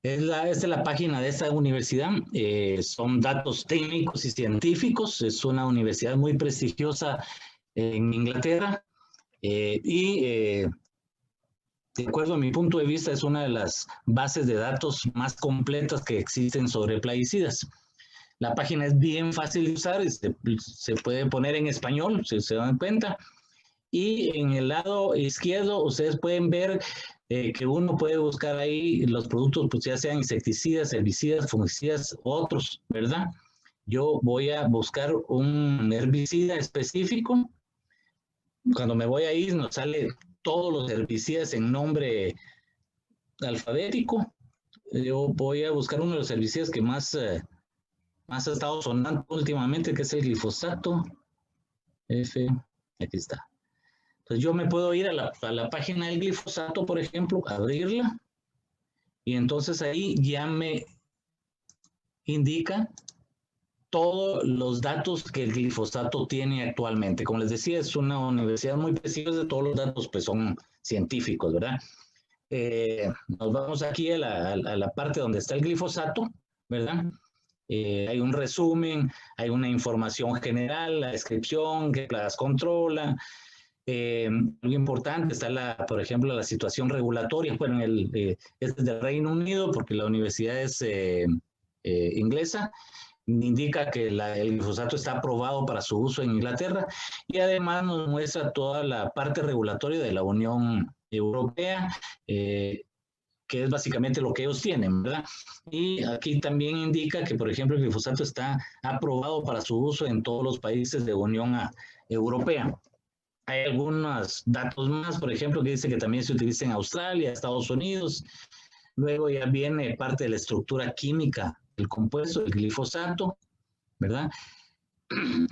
Esta es la página de esta universidad. Son datos técnicos y científicos. Es una universidad muy prestigiosa en Inglaterra. De acuerdo a mi punto de vista, es una de las bases de datos más completas que existen sobre plaguicidas. La página es bien fácil de usar, se puede poner en español, si se dan cuenta. Y en el lado izquierdo ustedes pueden ver que uno puede buscar ahí los productos, pues ya sean insecticidas, herbicidas, fungicidas, otros, ¿verdad? Yo voy a buscar un herbicida específico. Cuando me voy ahí nos sale todos los herbicidas en nombre alfabético. Yo voy a buscar uno de los herbicidas que más ha estado sonando últimamente, que es el glifosato. Aquí está. Entonces yo me puedo ir a la página del glifosato, por ejemplo, abrirla, y entonces ahí ya me indica todos los datos que el glifosato tiene actualmente. Como les decía, es una universidad muy preciosa, todos los datos pues son científicos, ¿verdad? Nos vamos aquí a la parte donde está el glifosato, ¿verdad? Hay un resumen, hay una información general, la descripción, qué plagas controla. Algo importante está, por ejemplo, la situación regulatoria. Bueno, este es del Reino Unido porque la universidad es inglesa. Indica que el glifosato está aprobado para su uso en Inglaterra y además nos muestra toda la parte regulatoria de la Unión Europea, que es básicamente lo que ellos tienen, ¿verdad? Y aquí también indica que, por ejemplo, el glifosato está aprobado para su uso en todos los países de la Unión Europea. Hay algunos datos más, por ejemplo, que dice que también se utiliza en Australia, Estados Unidos. Luego ya viene parte de la estructura química del compuesto, el glifosato, ¿verdad?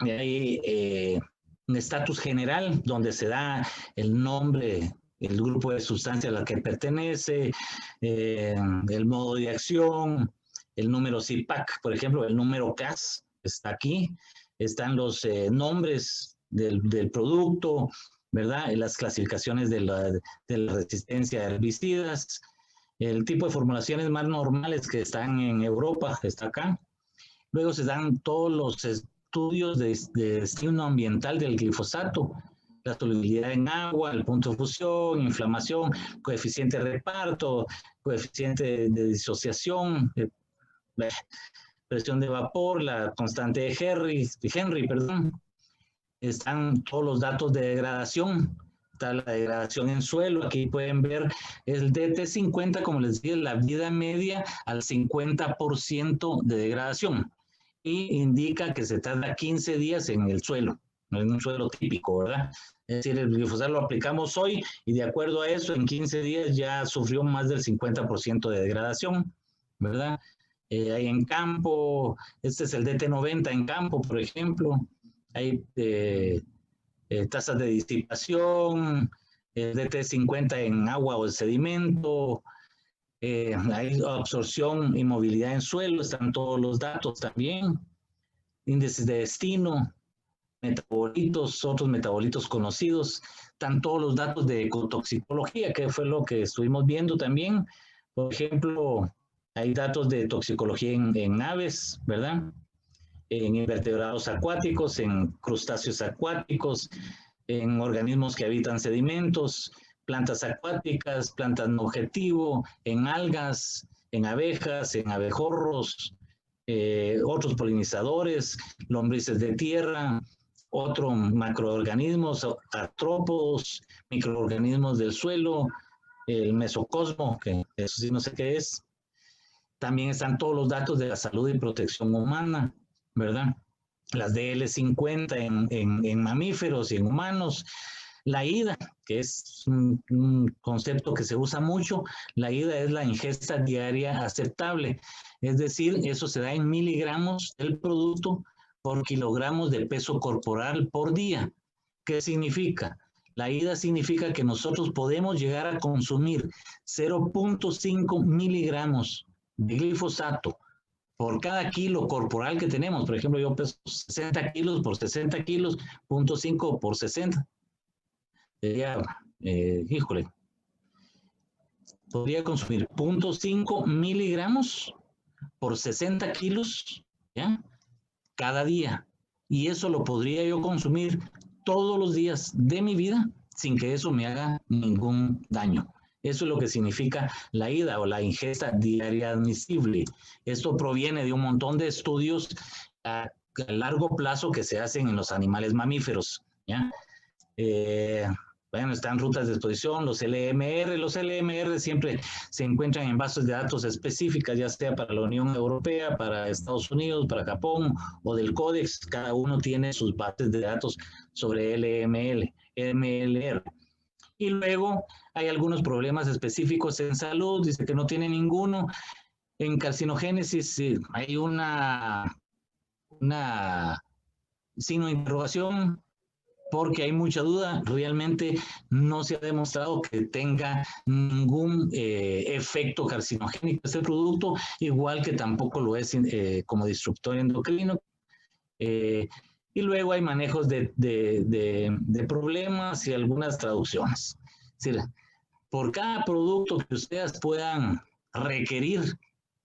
Y hay un estatus general donde se da el nombre, el grupo de sustancias a la que pertenece, el modo de acción, el número CIPAC, por ejemplo, el número CAS está aquí, están los nombres del producto, ¿verdad? Las clasificaciones de la resistencia a herbicidas, el tipo de formulaciones más normales que están en Europa, está acá. Luego se dan todos los estudios de destino ambiental del glifosato, la solubilidad en agua, el punto de fusión, inflamación, coeficiente de reparto, coeficiente de disociación, presión de vapor, la constante de Henry, perdón. Están todos los datos de degradación, está la degradación en suelo, aquí pueden ver el DT50, como les dije, la vida media al 50% de degradación, y indica que se tarda 15 días en el suelo, en un suelo típico, ¿verdad? Es decir, el glifosato lo aplicamos hoy y de acuerdo a eso, en 15 días ya sufrió más del 50% de degradación, ¿verdad? Hay en campo, este es el DT90 en campo, por ejemplo. Hay tasas de disipación, DT50 en agua o el sedimento, hay absorción y movilidad en suelo, están todos los datos también, índices de destino, metabolitos, otros metabolitos conocidos. Están todos los datos de ecotoxicología, que fue lo que estuvimos viendo también. Por ejemplo, hay datos de toxicología en aves, ¿verdad? En invertebrados acuáticos, en crustáceos acuáticos, en organismos que habitan sedimentos, plantas acuáticas, plantas no objetivo, en algas, en abejas, en abejorros, otros polinizadores, lombrices de tierra, otros macroorganismos, artrópodos, microorganismos del suelo, el mesocosmo, que eso sí no sé qué es. También están todos los datos de la salud y protección humana, ¿verdad? Las DL50 en mamíferos y en humanos. La IDA, que es un concepto que se usa mucho, la IDA es la ingesta diaria aceptable. Es decir, eso se da en miligramos del producto por kilogramos de peso corporal por día. ¿Qué significa? La IDA significa que nosotros podemos llegar a consumir 0.5 miligramos de glifosato por cada kilo corporal que tenemos. Por ejemplo, yo peso 60 kilos por 60 kilos, 0.5 por 60. Sería, híjole, podría consumir 0.5 miligramos por 60 kilos, ¿ya? Cada día. Y eso lo podría yo consumir todos los días de mi vida sin que eso me haga ningún daño. Eso es lo que significa la IDA o la ingesta diaria admisible. Esto proviene de un montón de estudios a largo plazo que se hacen en los animales mamíferos, ¿ya? Bueno, están rutas de exposición, los LMR. Los LMR siempre se encuentran en bases de datos específicas, ya sea para la Unión Europea, para Estados Unidos, para Japón o del Códex. Cada uno tiene sus bases de datos sobre MLR. Y luego hay algunos problemas específicos en salud, dice que no tiene ninguno. En carcinogénesis hay una signo de interrogación, porque hay mucha duda. Realmente no se ha demostrado que tenga ningún efecto carcinogénico este producto, igual que tampoco lo es como disruptor endocrino. Y luego hay manejos de problemas y algunas traducciones. Es decir, por cada producto que ustedes puedan requerir,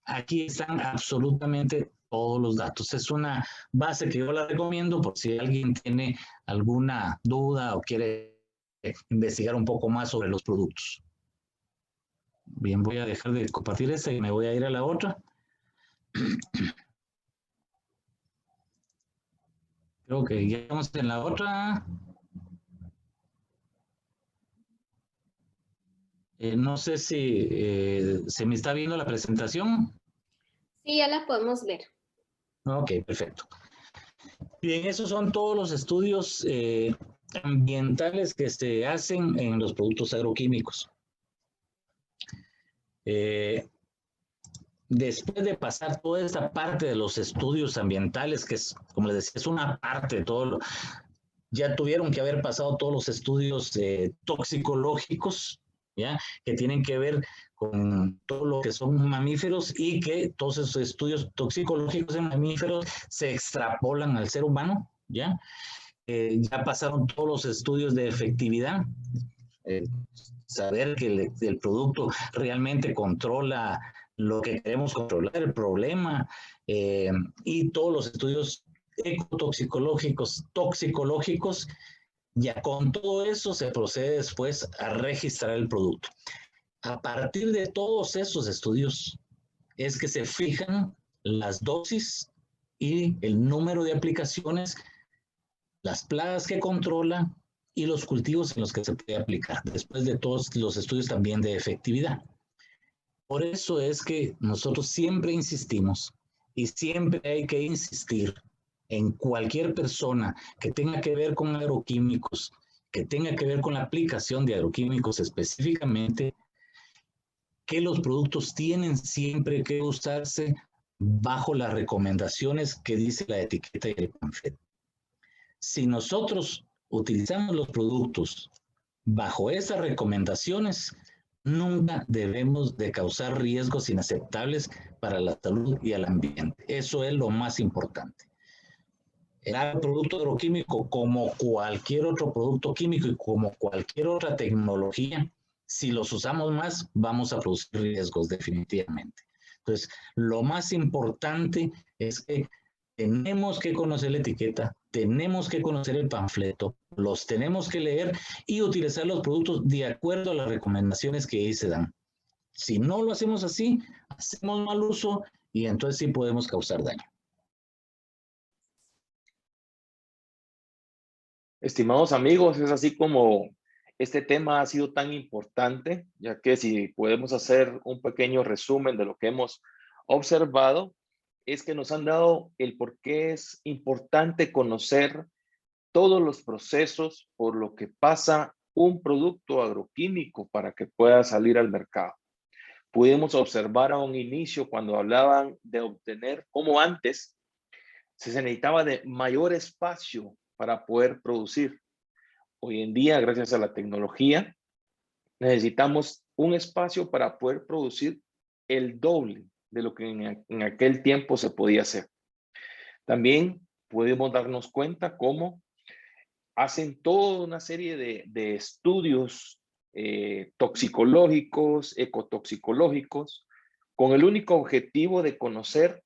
aquí están absolutamente todos los datos. Es una base que yo la recomiendo por si alguien tiene alguna duda o quiere investigar un poco más sobre los productos. Bien, voy a dejar de compartir esta y me voy a ir a la otra. Creo que ya estamos en la otra. No sé si se me está viendo la presentación. Sí, ya la podemos ver. Ok, perfecto. Bien, esos son todos los estudios ambientales que se hacen en los productos agroquímicos. Después de pasar toda esta parte de los estudios ambientales, que es, como les decía, es una parte de todo, ya tuvieron que haber pasado todos los estudios toxicológicos, ¿ya? Que tienen que ver con todo lo que son mamíferos y que todos esos estudios toxicológicos en mamíferos se extrapolan al ser humano, ¿ya? Ya pasaron todos los estudios de efectividad, saber que el producto realmente controla lo que queremos controlar, el problema, y todos los estudios ecotoxicológicos, toxicológicos. Ya con todo eso se procede después a registrar el producto. A partir de todos esos estudios es que se fijan las dosis y el número de aplicaciones, las plagas que controla y los cultivos en los que se puede aplicar, después de todos los estudios también de efectividad. Por eso es que nosotros siempre insistimos y siempre hay que insistir en cualquier persona que tenga que ver con agroquímicos, que tenga que ver con la aplicación de agroquímicos específicamente, que los productos tienen siempre que usarse bajo las recomendaciones que dice la etiqueta y el panfleto. Si nosotros utilizamos los productos bajo esas recomendaciones, nunca debemos de causar riesgos inaceptables para la salud y el ambiente. Eso es lo más importante. El producto agroquímico, como cualquier otro producto químico y como cualquier otra tecnología, si los usamos más, vamos a producir riesgos definitivamente. Entonces, lo más importante es que tenemos que conocer la etiqueta, tenemos que conocer el panfleto, los tenemos que leer y utilizar los productos de acuerdo a las recomendaciones que ahí se dan. Si no lo hacemos así, hacemos mal uso y entonces sí podemos causar daño. Estimados amigos, es así como este tema ha sido tan importante, ya que si podemos hacer un pequeño resumen de lo que hemos observado, es que nos han dado el por qué es importante conocer todos los procesos por lo que pasa un producto agroquímico para que pueda salir al mercado. Pudimos observar a un inicio cuando hablaban de obtener, como antes, se necesitaba de mayor espacio para poder producir. Hoy en día, gracias a la tecnología, necesitamos un espacio para poder producir el doble de lo que en aquel tiempo se podía hacer. También pudimos darnos cuenta cómo hacen toda una serie de estudios toxicológicos, ecotoxicológicos, con el único objetivo de conocer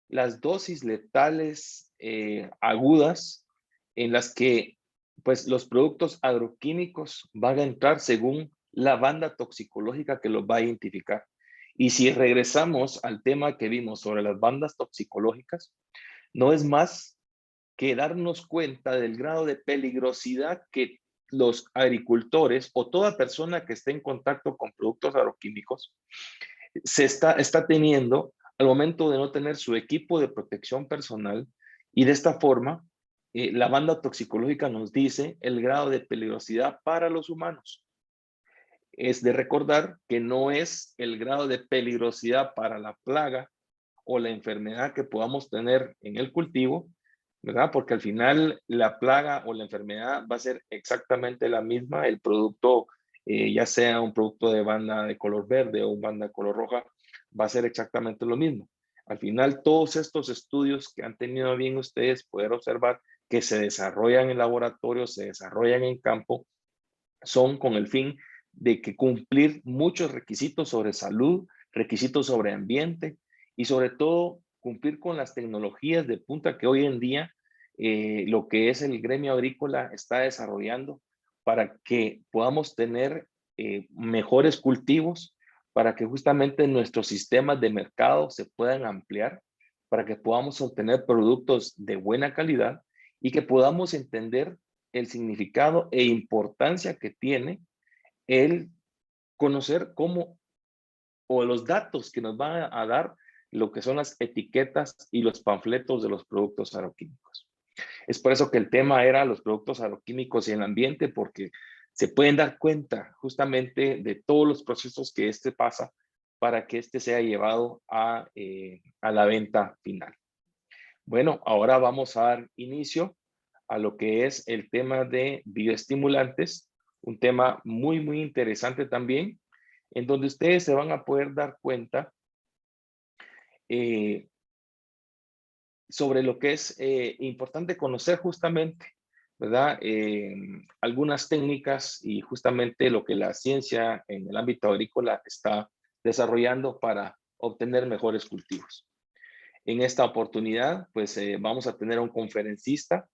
las dosis letales agudas en las que pues, los productos agroquímicos van a entrar según la banda toxicológica que los va a identificar. Y si regresamos al tema que vimos sobre las bandas toxicológicas, no es más que darnos cuenta del grado de peligrosidad que los agricultores o toda persona que esté en contacto con productos agroquímicos se está teniendo al momento de no tener su equipo de protección personal, y de esta forma la banda toxicológica nos dice el grado de peligrosidad para los humanos. Es de recordar que no es el grado de peligrosidad para la plaga o la enfermedad que podamos tener en el cultivo, ¿verdad? Porque al final la plaga o la enfermedad va a ser exactamente la misma, el producto, ya sea un producto de banda de color verde o un banda de color roja, va a ser exactamente lo mismo. Al final, todos estos estudios que han tenido bien ustedes poder observar que se desarrollan en laboratorio, se desarrollan en campo, son con el fin de que cumplir muchos requisitos sobre salud, requisitos sobre ambiente y sobre todo cumplir con las tecnologías de punta que hoy en día lo que es el gremio agrícola está desarrollando para que podamos tener mejores cultivos, para que justamente nuestros sistemas de mercado se puedan ampliar, para que podamos obtener productos de buena calidad y que podamos entender el significado e importancia que tiene el conocer cómo o los datos que nos van a dar lo que son las etiquetas y los panfletos de los productos agroquímicos. Es por eso que el tema era los productos agroquímicos y el ambiente, porque se pueden dar cuenta justamente de todos los procesos que pasa para que sea llevado a la venta final. Bueno, ahora vamos a dar inicio a lo que es el tema de bioestimulantes, un tema muy, muy interesante también, en donde ustedes se van a poder dar cuenta sobre lo que es importante conocer justamente, ¿verdad? Algunas técnicas y justamente lo que la ciencia en el ámbito agrícola está desarrollando para obtener mejores cultivos. En esta oportunidad, pues vamos a tener a un conferencista.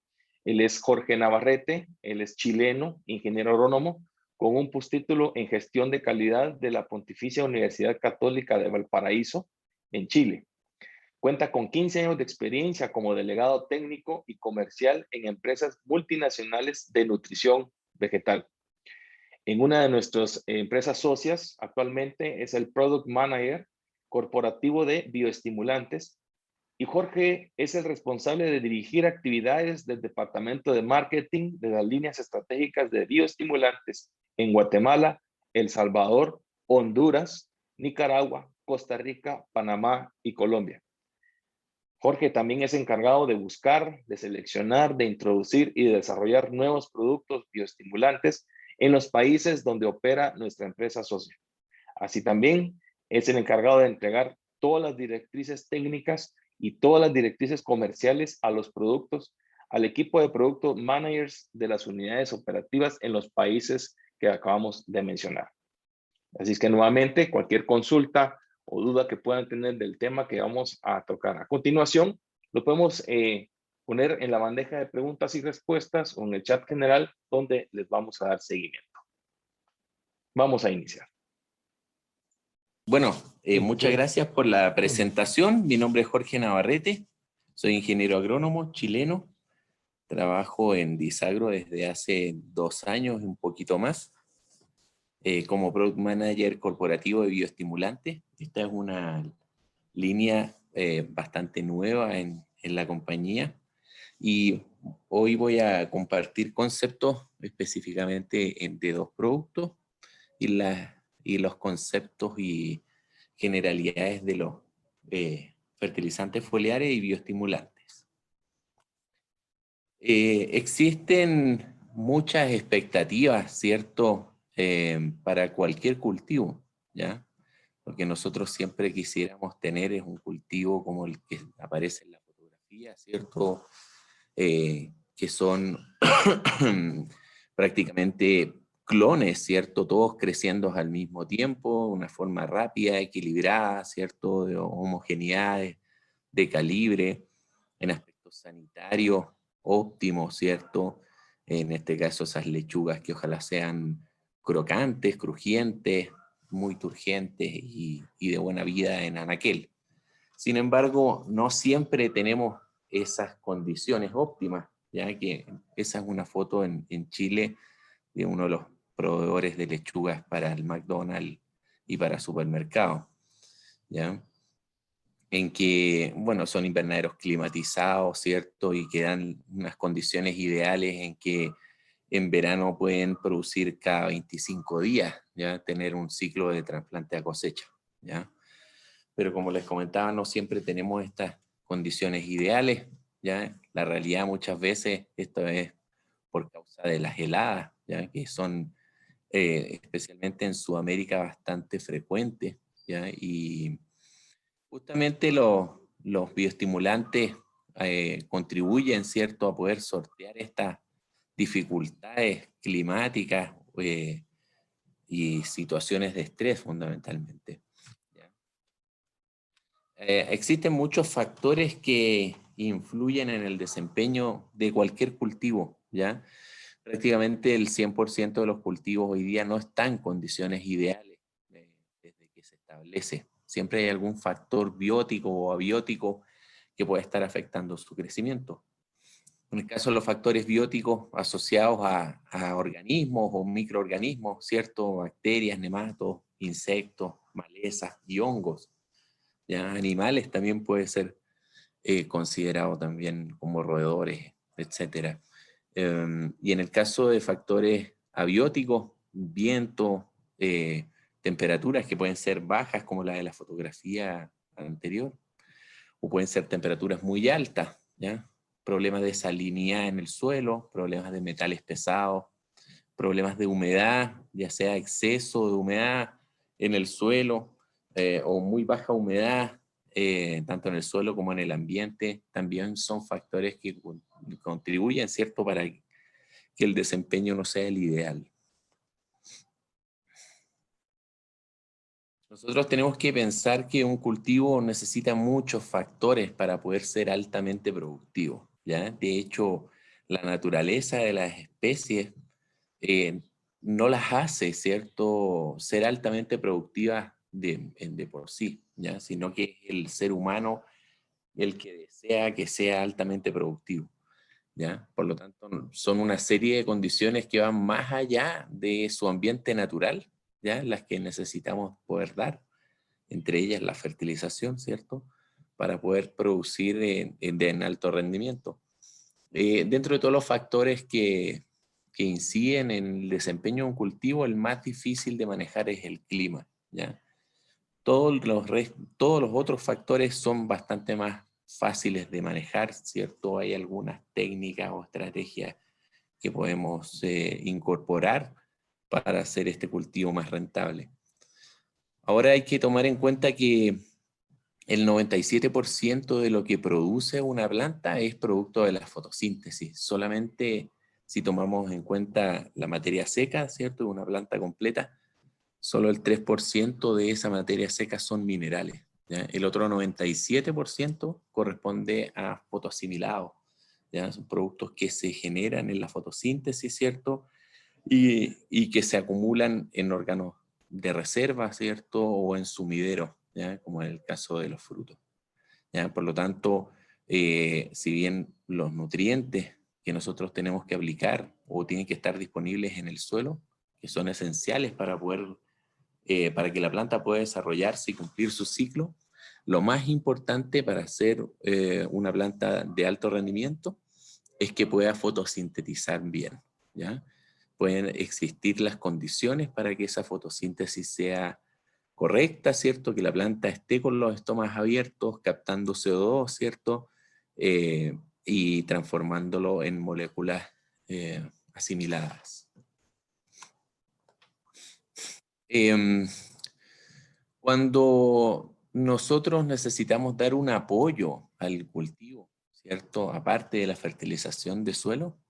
Él es Jorge Navarrete, él es chileno, ingeniero agrónomo, con un postítulo en gestión de calidad de la Pontificia Universidad Católica de Valparaíso, en Chile. Cuenta con 15 años de experiencia como delegado técnico y comercial en empresas multinacionales de nutrición vegetal. En una de nuestras empresas socias actualmente es el Product Manager corporativo de bioestimulantes, y Jorge es el responsable de dirigir actividades del departamento de marketing de las líneas estratégicas de bioestimulantes en Guatemala, El Salvador, Honduras, Nicaragua, Costa Rica, Panamá y Colombia. Jorge también es encargado de buscar, de seleccionar, de introducir y de desarrollar nuevos productos bioestimulantes en los países donde opera nuestra empresa socia. Así también es el encargado de entregar todas las directrices técnicas y todas las directrices comerciales a los productos al equipo de Product Managers de las unidades operativas en los países que acabamos de mencionar. Así es que nuevamente, cualquier consulta o duda que puedan tener del tema que vamos a tocar a continuación, lo podemos poner en la bandeja de preguntas y respuestas o en el chat general donde les vamos a dar seguimiento. Vamos a iniciar. Bueno, muchas gracias por la presentación. Mi nombre es Jorge Navarrete, soy ingeniero agrónomo chileno. Trabajo en Disagro desde hace 2 años y un poquito más, como Product Manager corporativo de bioestimulantes. Esta es una línea bastante nueva en la compañía y hoy voy a compartir conceptos específicamente de 2 productos y los conceptos y generalidades de los fertilizantes foliares y bioestimulantes. Existen muchas expectativas, ¿cierto?, para cualquier cultivo, ¿ya? Lo que nosotros siempre quisiéramos tener es un cultivo como el que aparece en la fotografía, ¿cierto? Que son prácticamente clones, ¿cierto? Todos creciendo al mismo tiempo, una forma rápida, equilibrada, ¿cierto? De homogeneidad, de calibre, en aspectos sanitarios óptimos, ¿cierto? En este caso esas lechugas que ojalá sean crocantes, crujientes, muy turgentes y de buena vida en anaquel. Sin embargo, no siempre tenemos esas condiciones óptimas, ya que esa es una foto en Chile de uno de los proveedores de lechugas para el McDonald's y para supermercados, ¿ya? En que, bueno, son invernaderos climatizados, ¿cierto? Y que dan unas condiciones ideales en que en verano pueden producir cada 25 días, ¿ya? Tener un ciclo de trasplante a cosecha, ¿ya? Pero como les comentaba, no siempre tenemos estas condiciones ideales, ¿ya? La realidad muchas veces, esto es por causa de las heladas, ¿ya? Que son especialmente en Sudamérica bastante frecuentes, ¿ya? Y justamente los bioestimulantes contribuyen, ¿cierto?, a poder sortear estas dificultades climáticas y situaciones de estrés fundamentalmente. Existen muchos factores que influyen en el desempeño de cualquier cultivo, ¿ya? Prácticamente el 100% de los cultivos hoy día no están en condiciones ideales desde que se establece. Siempre hay algún factor biótico o abiótico que puede estar afectando su crecimiento. En el caso de los factores bióticos asociados a organismos o microorganismos, ¿cierto? Bacterias, nematos, insectos, malezas y hongos. ¿Ya? Animales también puede ser considerado también como roedores, etc. Y en el caso de factores abióticos, viento, temperaturas que pueden ser bajas como la de la fotografía anterior, o pueden ser temperaturas muy altas, ¿ya? Problemas de salinidad en el suelo, problemas de metales pesados, problemas de humedad, ya sea exceso de humedad en el suelo o muy baja humedad, tanto en el suelo como en el ambiente, también son factores que contribuyen, ¿cierto?, para que el desempeño no sea el ideal. Nosotros tenemos que pensar que un cultivo necesita muchos factores para poder ser altamente productivo, ¿ya? De hecho, la naturaleza de las especies no las hace, ¿cierto?, ser altamente productivas de por sí, ¿ya? Sino que es el ser humano el que desea que sea altamente productivo, ¿ya? Por lo tanto, son una serie de condiciones que van más allá de su ambiente natural, ¿ya? Las que necesitamos poder dar, entre ellas la fertilización, ¿cierto?, para poder producir en alto rendimiento. Dentro de todos los factores que inciden en el desempeño de un cultivo, el más difícil de manejar es el clima, ¿ya? Todos los otros factores son bastante más fáciles de manejar, ¿cierto? Hay algunas técnicas o estrategias que podemos incorporar para hacer este cultivo más rentable. Ahora hay que tomar en cuenta que el 97% de lo que produce una planta es producto de la fotosíntesis. Solamente si tomamos en cuenta la materia seca, ¿cierto?, de una planta completa, solo el 3% de esa materia seca son minerales, ¿ya? El otro 97% corresponde a fotoasimilados, ¿ya? Son productos que se generan en la fotosíntesis, ¿cierto?, y que se acumulan en órganos de reserva, ¿cierto?, o en sumideros, ¿ya?, como en el caso de los frutos, ¿ya? Por lo tanto, si bien los nutrientes que nosotros tenemos que aplicar o tienen que estar disponibles en el suelo, que son esenciales para para que la planta pueda desarrollarse y cumplir su ciclo, lo más importante para hacer una planta de alto rendimiento es que pueda fotosintetizar bien, ¿ya? Pueden existir las condiciones para que esa fotosíntesis sea correcta, ¿cierto? Que la planta esté con los estomas abiertos, captando CO2, ¿cierto? Y transformándolo en moléculas asimiladas. Cuando nosotros necesitamos dar un apoyo al cultivo, ¿cierto?, aparte de la fertilización de suelo,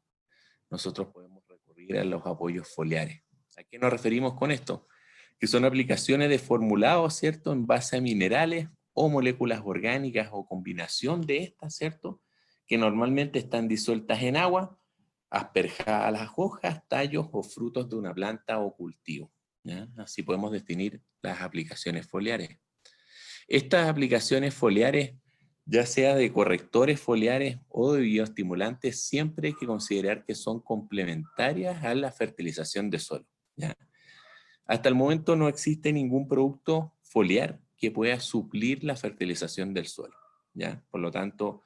nosotros podemos recurrir a los apoyos foliares. ¿A qué nos referimos con esto? Que son aplicaciones de formulados, ¿cierto?, en base a minerales o moléculas orgánicas o combinación de estas, ¿cierto?, que normalmente están disueltas en agua, asperjadas a las hojas, tallos o frutos de una planta o cultivo, ¿ya? Así podemos definir las aplicaciones foliares. Estas aplicaciones foliares, ya sea de correctores foliares o de bioestimulantes, siempre hay que considerar que son complementarias a la fertilización de suelo, ¿ya? Hasta el momento no existe ningún producto foliar que pueda suplir la fertilización del suelo, ¿ya? Por lo tanto,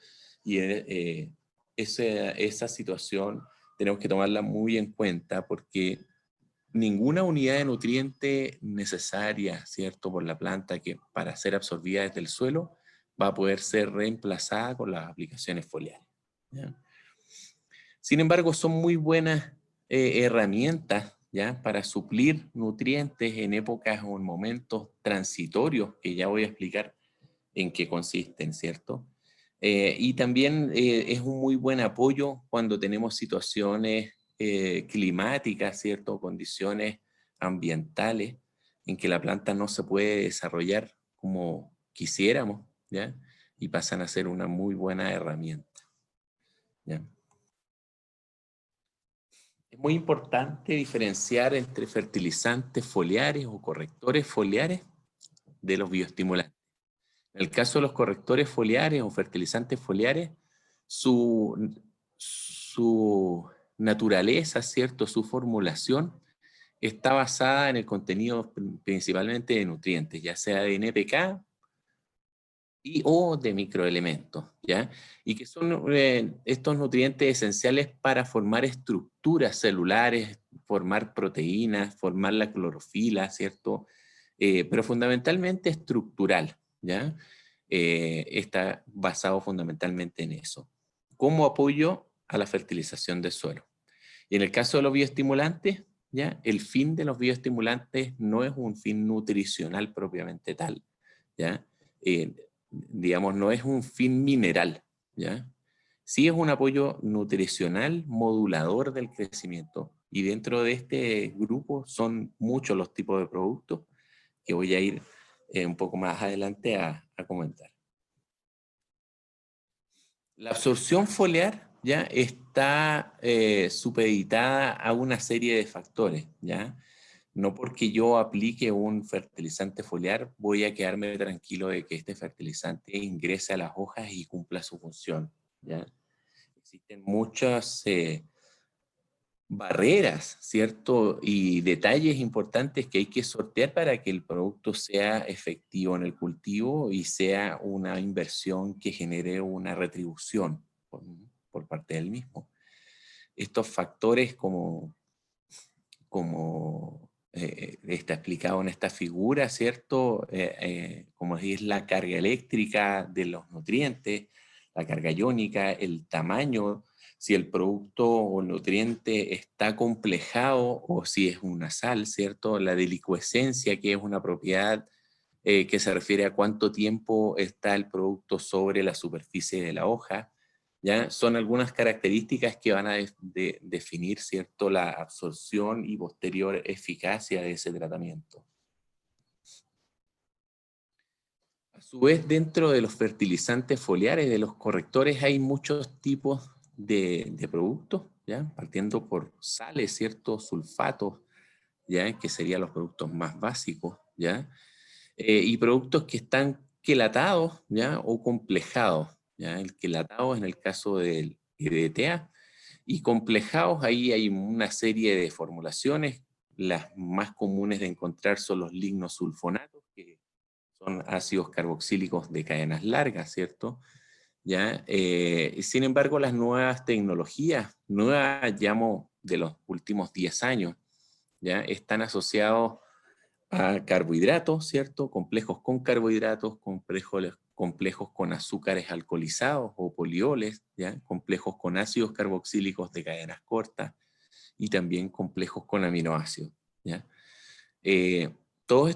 esa situación tenemos que tomarla muy en cuenta porque ninguna unidad de nutriente necesaria, ¿cierto?, por la planta que para ser absorbida desde el suelo va a poder ser reemplazada con las aplicaciones foliares, ¿ya? Sin embargo, son muy buenas herramientas, ¿ya?, para suplir nutrientes en épocas o en momentos transitorios, que ya voy a explicar en qué consisten, ¿cierto? Y también es un muy buen apoyo cuando tenemos situaciones climáticas, ¿cierto?, condiciones ambientales en que la planta no se puede desarrollar como quisiéramos, ¿ya? Y pasan a ser una muy buena herramienta, ¿ya? Es muy importante diferenciar entre fertilizantes foliares o correctores foliares de los bioestimulantes. En el caso de los correctores foliares o fertilizantes foliares, su naturaleza, ¿cierto?, su formulación está basada en el contenido principalmente de nutrientes, ya sea de NPK o de microelementos, ¿ya? Y que son estos nutrientes esenciales para formar estructuras celulares, formar proteínas, formar la clorofila, ¿cierto? Pero fundamentalmente estructural, ¿ya? Está basado fundamentalmente en eso, como apoyo a la fertilización del suelo. Y en el caso de los bioestimulantes, ¿ya?, el fin de los bioestimulantes no es un fin nutricional propiamente tal, ¿ya? Digamos, no es un fin mineral, ¿ya? Sí es un apoyo nutricional modulador del crecimiento, y dentro de este grupo son muchos los tipos de productos que voy a ir un poco más adelante a comentar. La absorción foliar ya está supeditada a una serie de factores, ¿ya? No porque yo aplique un fertilizante foliar voy a quedarme tranquilo de que este fertilizante ingrese a las hojas y cumpla su función, ¿ya? Existen muchas barreras, ¿cierto? Y detalles importantes que hay que sortear para que el producto sea efectivo en el cultivo y sea una inversión que genere una retribución por parte del mismo. Estos factores como está explicado en esta figura, ¿cierto? Como es la carga eléctrica de los nutrientes, la carga iónica, el tamaño, si el producto o el nutriente está complejado o si es una sal, ¿cierto? La delicuescencia, que es una propiedad que se refiere a cuánto tiempo está el producto sobre la superficie de la hoja, ¿ya? Son algunas características que van a definir, ¿cierto?, la absorción y posterior eficacia de ese tratamiento. A su vez, dentro de los fertilizantes foliares, de los correctores, hay muchos tipos de productos, ¿ya? Partiendo por sales, ¿cierto?, sulfatos, ¿ya?, que serían los productos más básicos, ¿ya? Y productos que están quelatados, ¿ya?, o complejados, ¿ya? El quelatado en el caso del EDTA, y complejados, ahí hay una serie de formulaciones. Las más comunes de encontrar son los lignosulfonatos, que son ácidos carboxílicos de cadenas largas, ¿cierto? ¿Ya? Sin embargo, las nuevas tecnologías, nuevas llamo de los últimos 10 años, ¿ya?, están asociados a carbohidratos, ¿cierto? Complejos con carbohidratos, complejos con azúcares alcoholizados o polioles, ¿ya? Complejos con ácidos carboxílicos de cadenas cortas y también complejos con aminoácidos, ¿ya? Todos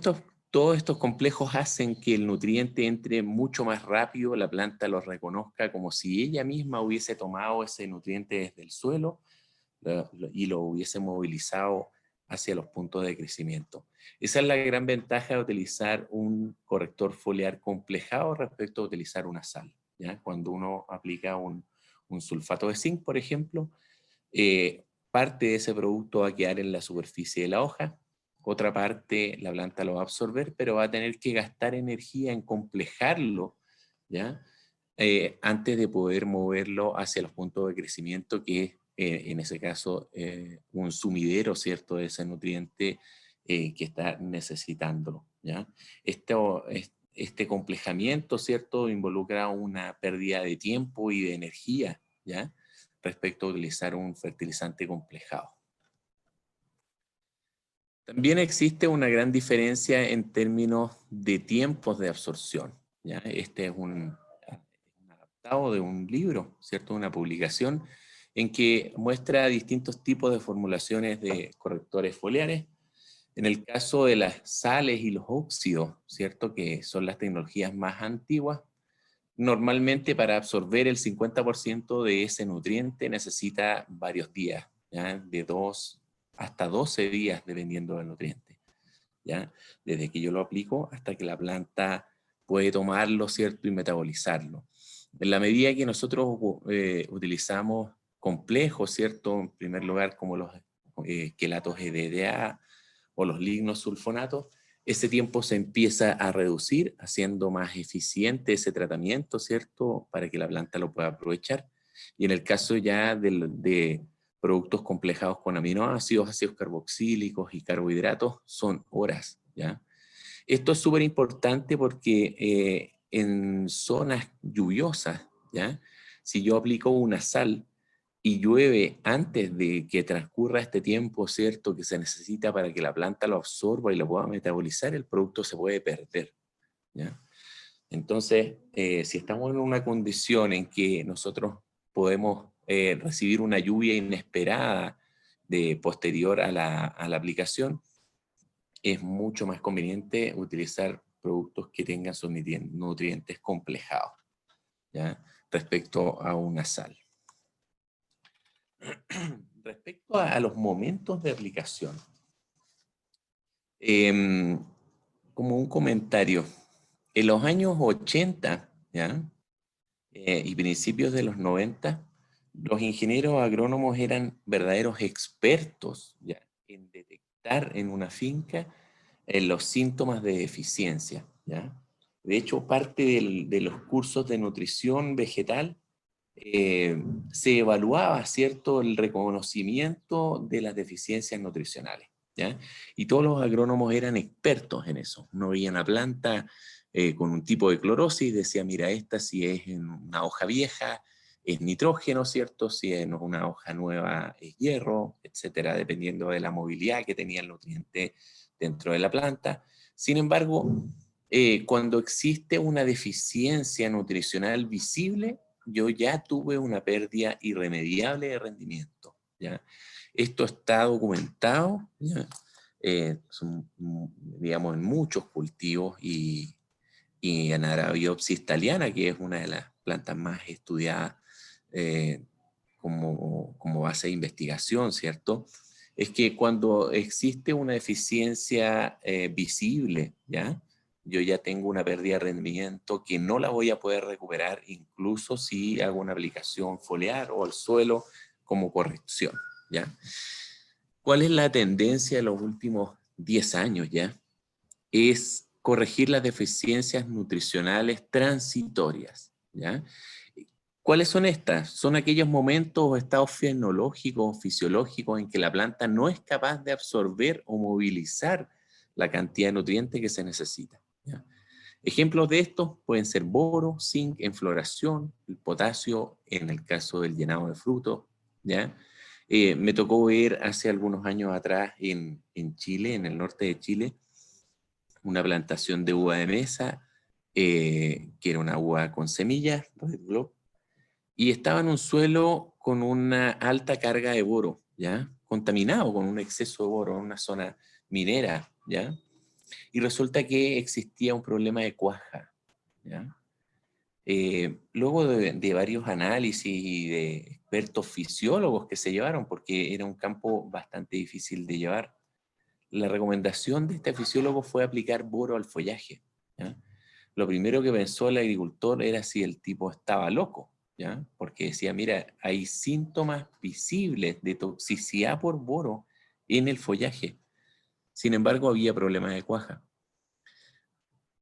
estos complejos hacen que el nutriente entre mucho más rápido, la planta lo reconozca como si ella misma hubiese tomado ese nutriente desde el suelo y lo hubiese movilizado hacia los puntos de crecimiento. Esa es la gran ventaja de utilizar un corrector foliar complejado respecto a utilizar una sal, ¿ya? Cuando uno aplica un sulfato de zinc, por ejemplo, parte de ese producto va a quedar en la superficie de la hoja, otra parte la planta lo va a absorber, pero va a tener que gastar energía en complejarlo, ¿ya? Antes de poder moverlo hacia los puntos de crecimiento, que es en ese caso un sumidero, ¿cierto?, de ese nutriente que está necesitándolo, ¿ya? Este complejamiento, ¿cierto?, involucra una pérdida de tiempo y de energía, ¿ya?, respecto a utilizar un fertilizante complejado. También existe una gran diferencia en términos de tiempos de absorción, ¿ya? Este es un adaptado de un libro, ¿cierto?, una publicación en que muestra distintos tipos de formulaciones de correctores foliares. En el caso de las sales y los óxidos, ¿cierto?, que son las tecnologías más antiguas, normalmente para absorber el 50% de ese nutriente necesita varios días, ¿ya?, de 2 hasta 12 días dependiendo del nutriente, ¿ya?, desde que yo lo aplico hasta que la planta puede tomarlo, ¿cierto?, y metabolizarlo. En la medida que nosotros utilizamos complejos, ¿cierto?, en primer lugar como los quelatos EDTA o los lignosulfonatos, ese tiempo se empieza a reducir, haciendo más eficiente ese tratamiento, ¿cierto?, para que la planta lo pueda aprovechar. Y en el caso ya de productos complejados con aminoácidos, ácidos carboxílicos y carbohidratos, son horas, ¿ya? Esto es súper importante porque en zonas lluviosas, ¿ya?, si yo aplico una sal y llueve antes de que transcurra este tiempo, ¿cierto?, que se necesita para que la planta lo absorba y lo pueda metabolizar, el producto se puede perder, ¿ya? Entonces, si estamos en una condición en que nosotros podemos recibir una lluvia inesperada posterior a la aplicación, es mucho más conveniente utilizar productos que tengan sus nutrientes complejados, ¿ya?, respecto a una sal. Respecto a los momentos de aplicación, como un comentario, en los años 80, ¿ya?, y principios de los 90, los ingenieros agrónomos eran verdaderos expertos, ¿ya?, en detectar en una finca los síntomas de deficiencia, ¿ya? De hecho, parte de los cursos de nutrición vegetal se evaluaba, ¿cierto?, el reconocimiento de las deficiencias nutricionales, ¿ya? Y todos los agrónomos eran expertos en eso. Uno veía una planta con un tipo de clorosis, decía, mira, esta si es en una hoja vieja es nitrógeno, ¿cierto?, si es una hoja nueva es hierro, etcétera, dependiendo de la movilidad que tenía el nutriente dentro de la planta. Sin embargo, cuando existe una deficiencia nutricional visible, yo ya tuve una pérdida irremediable de rendimiento, ¿ya? Esto está documentado, ¿ya?, digamos, en muchos cultivos y en Arabidopsis thaliana, que es una de las plantas más estudiadas como base de investigación, ¿cierto? Es que cuando existe una deficiencia visible, ¿ya? Yo ya tengo una pérdida de rendimiento que no la voy a poder recuperar, incluso si hago una aplicación foliar o al suelo como corrección, ¿ya? ¿Cuál es la tendencia de los últimos 10 años, ya? Es corregir las deficiencias nutricionales transitorias, ¿ya? ¿Cuáles son estas? Son aquellos momentos o estados fenológicos o fisiológicos en que la planta no es capaz de absorber o movilizar la cantidad de nutrientes que se necesita, ¿ya? Ejemplos de estos pueden ser boro, zinc en floración, el potasio en el caso del llenado de frutos, ¿ya? Me tocó ver hace algunos años atrás en Chile, en el norte de Chile, una plantación de uva de mesa, que era una uva con semillas, Red Globe, y estaba en un suelo con una alta carga de boro, ¿ya? Contaminado con un exceso de boro en una zona minera, ¿ya? Y resulta que existía un problema de cuaja, ¿ya? Luego de varios análisis y de expertos fisiólogos que se llevaron, porque era un campo bastante difícil de llevar, la recomendación de este fisiólogo fue aplicar boro al follaje, ¿ya? Lo primero que pensó el agricultor era si el tipo estaba loco, ¿ya? Porque decía, mira, hay síntomas visibles de toxicidad por boro en el follaje. Sin embargo, había problemas de cuaja.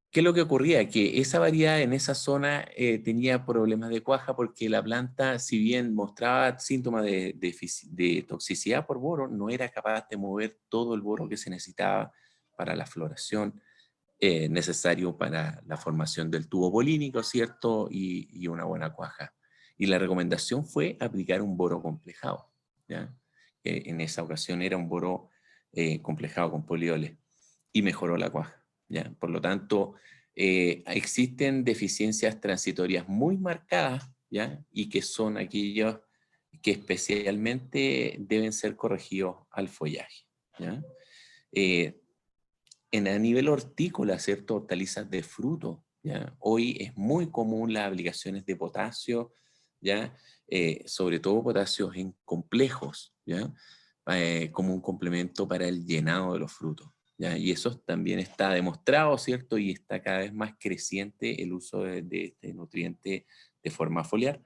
¿Qué es lo que ocurría? Que esa variedad en esa zona tenía problemas de cuaja porque la planta, si bien mostraba síntomas de toxicidad por boro, no era capaz de mover todo el boro que se necesitaba para la floración, necesario para la formación del tubo polínico, ¿cierto? Y una buena cuaja. Y la recomendación fue aplicar un boro complejado, ¿ya? En esa ocasión era un boro complejado con polioles y mejoró la cuaja, ¿ya? Por lo tanto, existen deficiencias transitorias muy marcadas, ¿ya? Y que son aquellos que especialmente deben ser corregidos al follaje, ¿ya? A nivel hortícola, ¿cierto? Hortalizas de fruto, ¿ya? Hoy es muy común las aplicaciones de potasio, ¿ya? Sobre todo potasios en complejos, ¿ya? Como un complemento para el llenado de los frutos, ¿ya? Y eso también está demostrado, ¿cierto? Y está cada vez más creciente el uso de este nutriente de forma foliar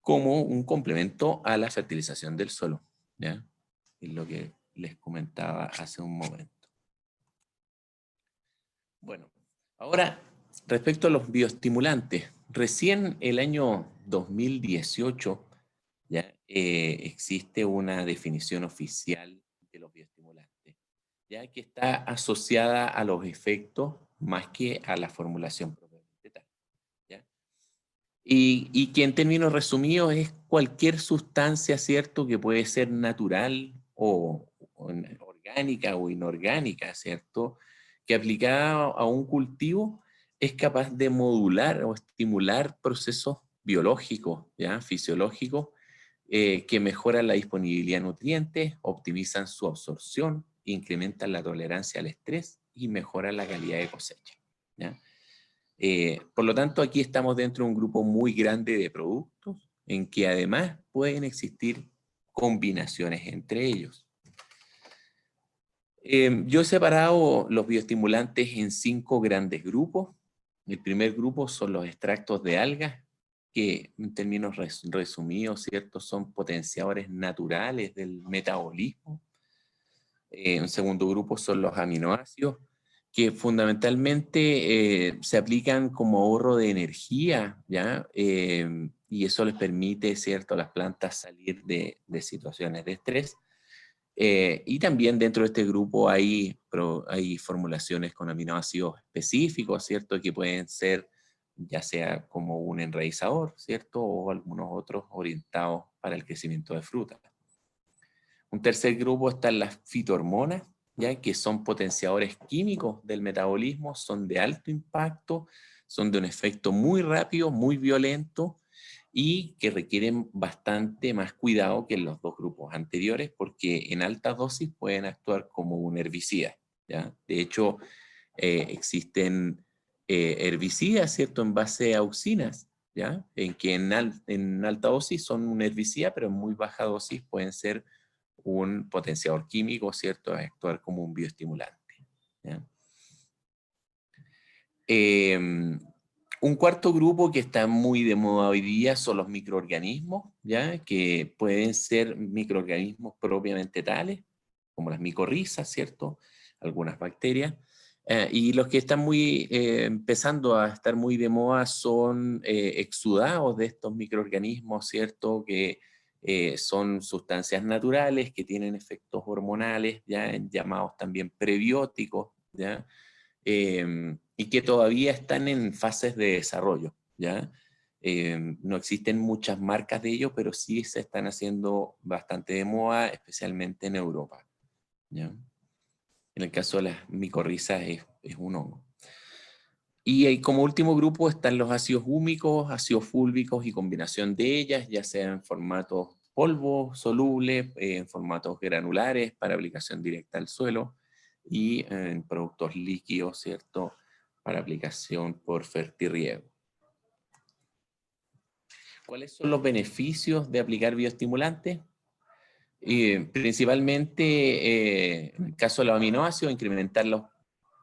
como un complemento a la fertilización del suelo, ¿ya? Es lo que les comentaba hace un momento. Bueno, ahora respecto a los bioestimulantes, recién el año 2018 ya existe una definición oficial de los bioestimulantes, ya que está asociada a los efectos más que a la formulación propiamente tal, ¿ya? Y que en términos resumidos es cualquier sustancia, ¿cierto?, que puede ser natural o orgánica o inorgánica, ¿cierto?, que aplicada a un cultivo es capaz de modular o estimular procesos biológicos, ¿ya?, fisiológicos, que mejoran la disponibilidad de nutrientes, optimizan su absorción, incrementan la tolerancia al estrés y mejoran la calidad de cosecha, ¿ya? Por lo tanto, aquí estamos dentro de un grupo muy grande de productos en que además pueden existir combinaciones entre ellos. Yo he separado los bioestimulantes en 5 grandes grupos. El primer grupo son los extractos de algas, que en términos resumidos, ¿cierto?, son potenciadores naturales del metabolismo. Un segundo grupo son los aminoácidos, que fundamentalmente se aplican como ahorro de energía, ¿ya? Y eso les permite, ¿cierto?, a las plantas salir de situaciones de estrés. Y también dentro de este grupo hay formulaciones con aminoácidos específicos, ¿cierto?, que pueden ser ya sea como un enraizador, ¿cierto?, o algunos otros orientados para el crecimiento de frutas. Un tercer grupo están las fitohormonas, ¿ya?, que son potenciadores químicos del metabolismo, son de alto impacto, son de un efecto muy rápido, muy violento, y que requieren bastante más cuidado que los dos grupos anteriores, porque en altas dosis pueden actuar como un herbicida, ¿ya? De hecho, existen herbicidas, ¿cierto?, en base a auxinas, ¿ya? En que en alta dosis son un herbicida, pero en muy baja dosis pueden ser un potenciador químico, ¿cierto?, a actuar como un bioestimulante, ¿ya? Un cuarto grupo que está muy de moda hoy día son los microorganismos, ¿ya? Que pueden ser microorganismos propiamente tales, como las micorrizas, ¿cierto? Algunas bacterias. Y los que están empezando a estar muy de moda son exudados de estos microorganismos, ¿cierto? Que son sustancias naturales que tienen efectos hormonales, ¿ya? Llamados también prebióticos, ¿ya? Y que todavía están en fases de desarrollo, ¿ya? No existen muchas marcas de ellos, pero sí se están haciendo bastante de moda, especialmente en Europa, ¿ya? En el caso de las micorrizas es un hongo. Y como último grupo están los ácidos húmicos, ácidos fúlvicos y combinación de ellas, ya sea en formatos polvo soluble, en formatos granulares para aplicación directa al suelo y en productos líquidos, ¿cierto?, para aplicación por fertirriego. ¿Cuáles son los beneficios de aplicar bioestimulantes? Principalmente, en el caso de los aminoácidos, incrementar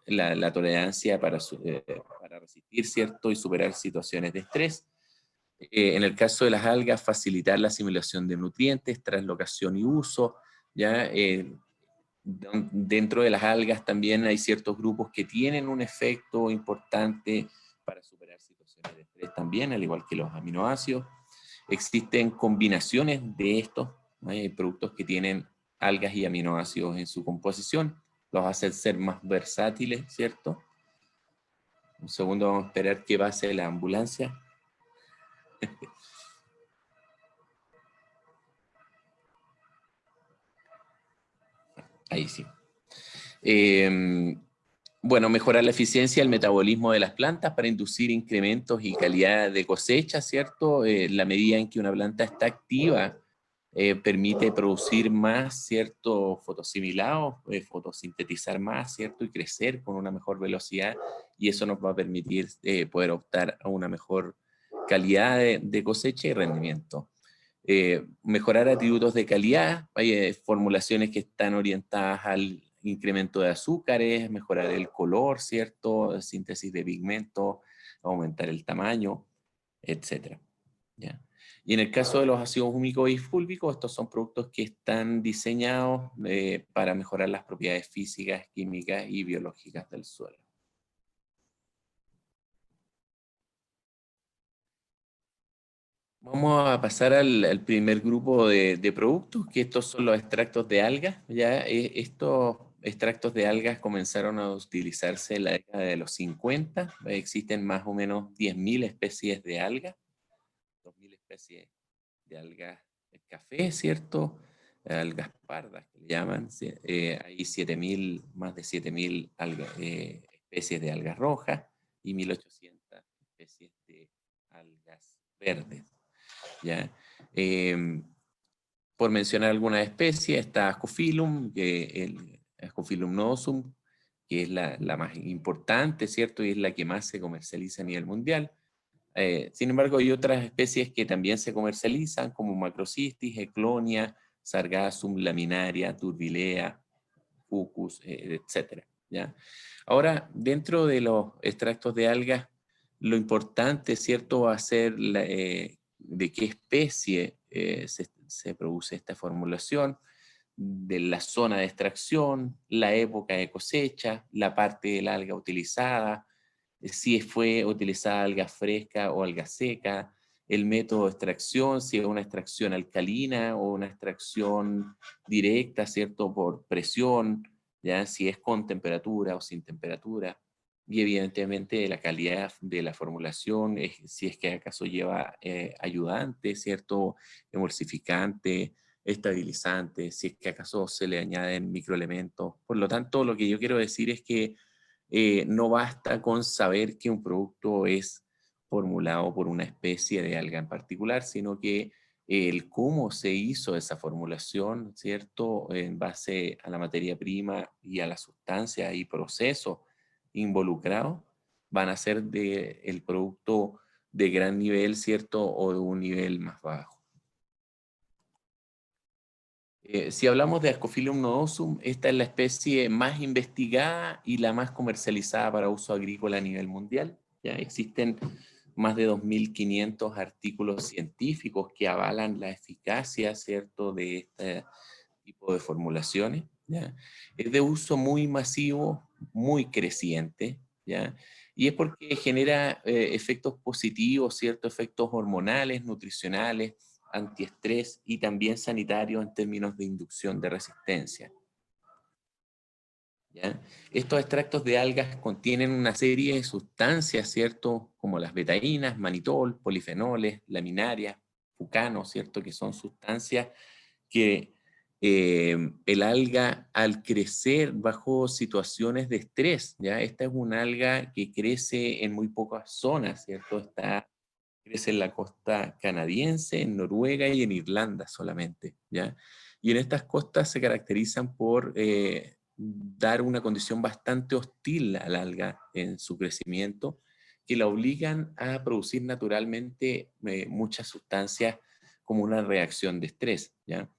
la tolerancia para resistir, ¿cierto?, y superar situaciones de estrés. En el caso de las algas, facilitar la asimilación de nutrientes, translocación y uso, ¿ya? Dentro de las algas también hay ciertos grupos que tienen un efecto importante para superar situaciones de estrés también, al igual que los aminoácidos. Existen combinaciones de estos, ¿no? Hay productos que tienen algas y aminoácidos en su composición, los hacen ser más versátiles, ¿cierto? Un segundo, vamos a esperar que pase la ambulancia. Ahí sí. Bueno, mejorar la eficiencia del metabolismo de las plantas para inducir incrementos y calidad de cosecha, ¿cierto? La medida en que una planta está activa permite producir más, ¿cierto?, fotosimilados, fotosintetizar más, ¿cierto?, y crecer con una mejor velocidad, y eso nos va a permitir poder optar a una mejor calidad de cosecha y rendimiento. Mejorar atributos de calidad, hay formulaciones que están orientadas al incremento de azúcares, mejorar el color, ¿cierto?, síntesis de pigmento, aumentar el tamaño, etc. ¿Ya? Y en el caso de los ácidos húmicos y fúlvicos, estos son productos que están diseñados para mejorar las propiedades físicas, químicas y biológicas del suelo. Vamos a pasar al primer grupo de productos, que estos son los extractos de algas. Ya estos extractos de algas comenzaron a utilizarse en la década de los 50. Existen más o menos 10.000 especies de algas, 2.000 especies de algas café, ¿cierto? Algas pardas, que le llaman. Hay más de 7.000 especies de algas rojas y 1.800 especies de algas verdes. ¿Ya? Por mencionar algunas especies, está Ascophyllum, el Ascophyllum nosum, que es la más importante, ¿cierto? Y es la que más se comercializa a nivel mundial. Sin embargo, hay otras especies que también se comercializan, como Macrocystis, Eclonia, Sargassum, Laminaria, Turbilea, Fucus, etc. ¿Ya? Ahora, dentro de los extractos de algas, lo importante, ¿cierto?, va a ser de qué especie se produce esta formulación, de la zona de extracción, la época de cosecha, la parte del alga utilizada, si fue utilizada alga fresca o alga seca, el método de extracción, si es una extracción alcalina o una extracción directa, ¿cierto?, por presión, ¿ya? Si es con temperatura o sin temperatura, y evidentemente la calidad de la formulación, si es que acaso lleva ayudante, ¿cierto?, emulsificante, estabilizante, si es que acaso se le añaden microelementos. Por lo tanto, lo que yo quiero decir es que no basta con saber que un producto es formulado por una especie de alga en particular, sino que el cómo se hizo esa formulación, ¿cierto? En base a la materia prima y a las sustancias y procesos involucrados, van a ser el producto de gran nivel, ¿cierto? O de un nivel más bajo. Si hablamos de Ascophyllum nodosum, esta es la especie más investigada y la más comercializada para uso agrícola a nivel mundial. Ya existen más de 2.500 artículos científicos que avalan la eficacia, ¿cierto?, de este tipo de formulaciones. ¿Ya? Es de uso muy masivo, muy creciente, ¿ya? Y es porque genera efectos positivos, ¿cierto?, efectos hormonales, nutricionales, antiestrés y también sanitarios en términos de inducción de resistencia. ¿Ya? Estos extractos de algas contienen una serie de sustancias, ¿cierto?, como las betaínas, manitol, polifenoles, laminarias, fucanos, ¿cierto?, que son sustancias que el alga, al crecer bajo situaciones de estrés, ¿ya? Esta es una alga que crece en muy pocas zonas, ¿cierto? Crece en la costa canadiense, en Noruega y en Irlanda solamente, ¿ya? Y en estas costas se caracterizan por dar una condición bastante hostil al alga en su crecimiento, que la obligan a producir naturalmente muchas sustancias como una reacción de estrés, ¿ya?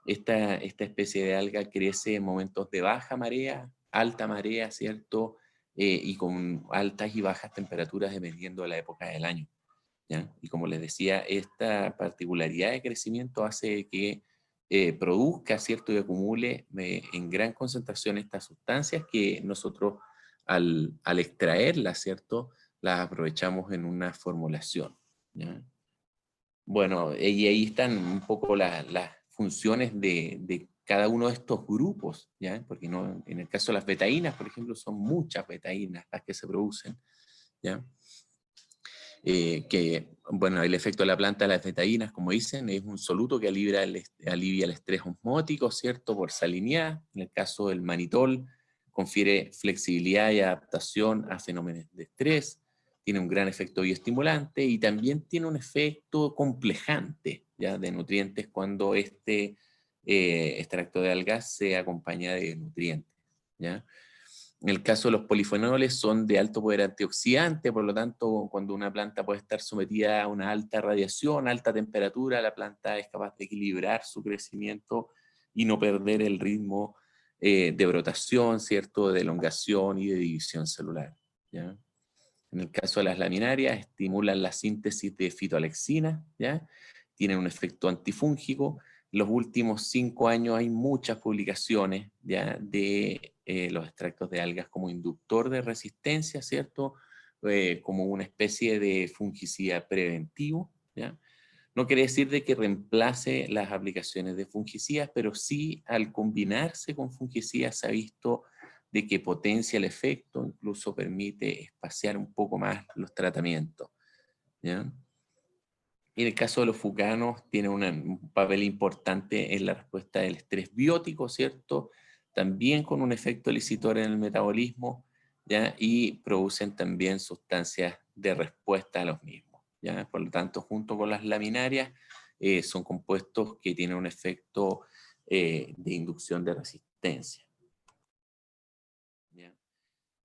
Esta especie de alga crece en momentos de baja marea, alta marea, ¿cierto? Y con altas y bajas temperaturas dependiendo de la época del año, ¿ya? Y como les decía, esta particularidad de crecimiento hace que produzca, ¿cierto?, y acumule en gran concentración estas sustancias que nosotros al extraerlas, ¿cierto?, las aprovechamos en una formulación, ¿ya? Bueno, y ahí están un poco las funciones de cada uno de estos grupos, ¿ya? Porque no, en el caso de las betaínas, por ejemplo, son muchas betaínas las que se producen, ¿ya? Que, bueno, el efecto de la planta de las betaínas, como dicen, es un soluto que alivia el estrés osmótico, ¿cierto?, por salinidad. En el caso del manitol, confiere flexibilidad y adaptación a fenómenos de estrés, tiene un gran efecto bioestimulante y también tiene un efecto complejante, ¿ya?, de nutrientes cuando este extracto de algas se acompaña de nutrientes, ¿ya? En el caso de los polifenoles son de alto poder antioxidante, por lo tanto, cuando una planta puede estar sometida a una alta radiación, alta temperatura, la planta es capaz de equilibrar su crecimiento y no perder el ritmo de brotación, ¿cierto?, de elongación y de división celular, ¿ya? En el caso de las laminarias, estimulan la síntesis de fitoalexina, ¿ya? Tienen un efecto antifúngico. En los últimos 5 años hay muchas publicaciones, ¿ya?, de los extractos de algas como inductor de resistencia, ¿cierto?, como una especie de fungicida preventivo, ¿ya? No quiere decir de que reemplace las aplicaciones de fungicidas, pero sí al combinarse con fungicidas se ha visto de que potencia el efecto, incluso permite espaciar un poco más los tratamientos, ¿ya? Y en el caso de los fucanos, tiene un papel importante en la respuesta del estrés biótico, ¿cierto? También con un efecto licitor en el metabolismo, ¿ya? Y producen también sustancias de respuesta a los mismos, ¿ya? Por lo tanto, junto con las laminarias, son compuestos que tienen un efecto de inducción de resistencia, ¿ya?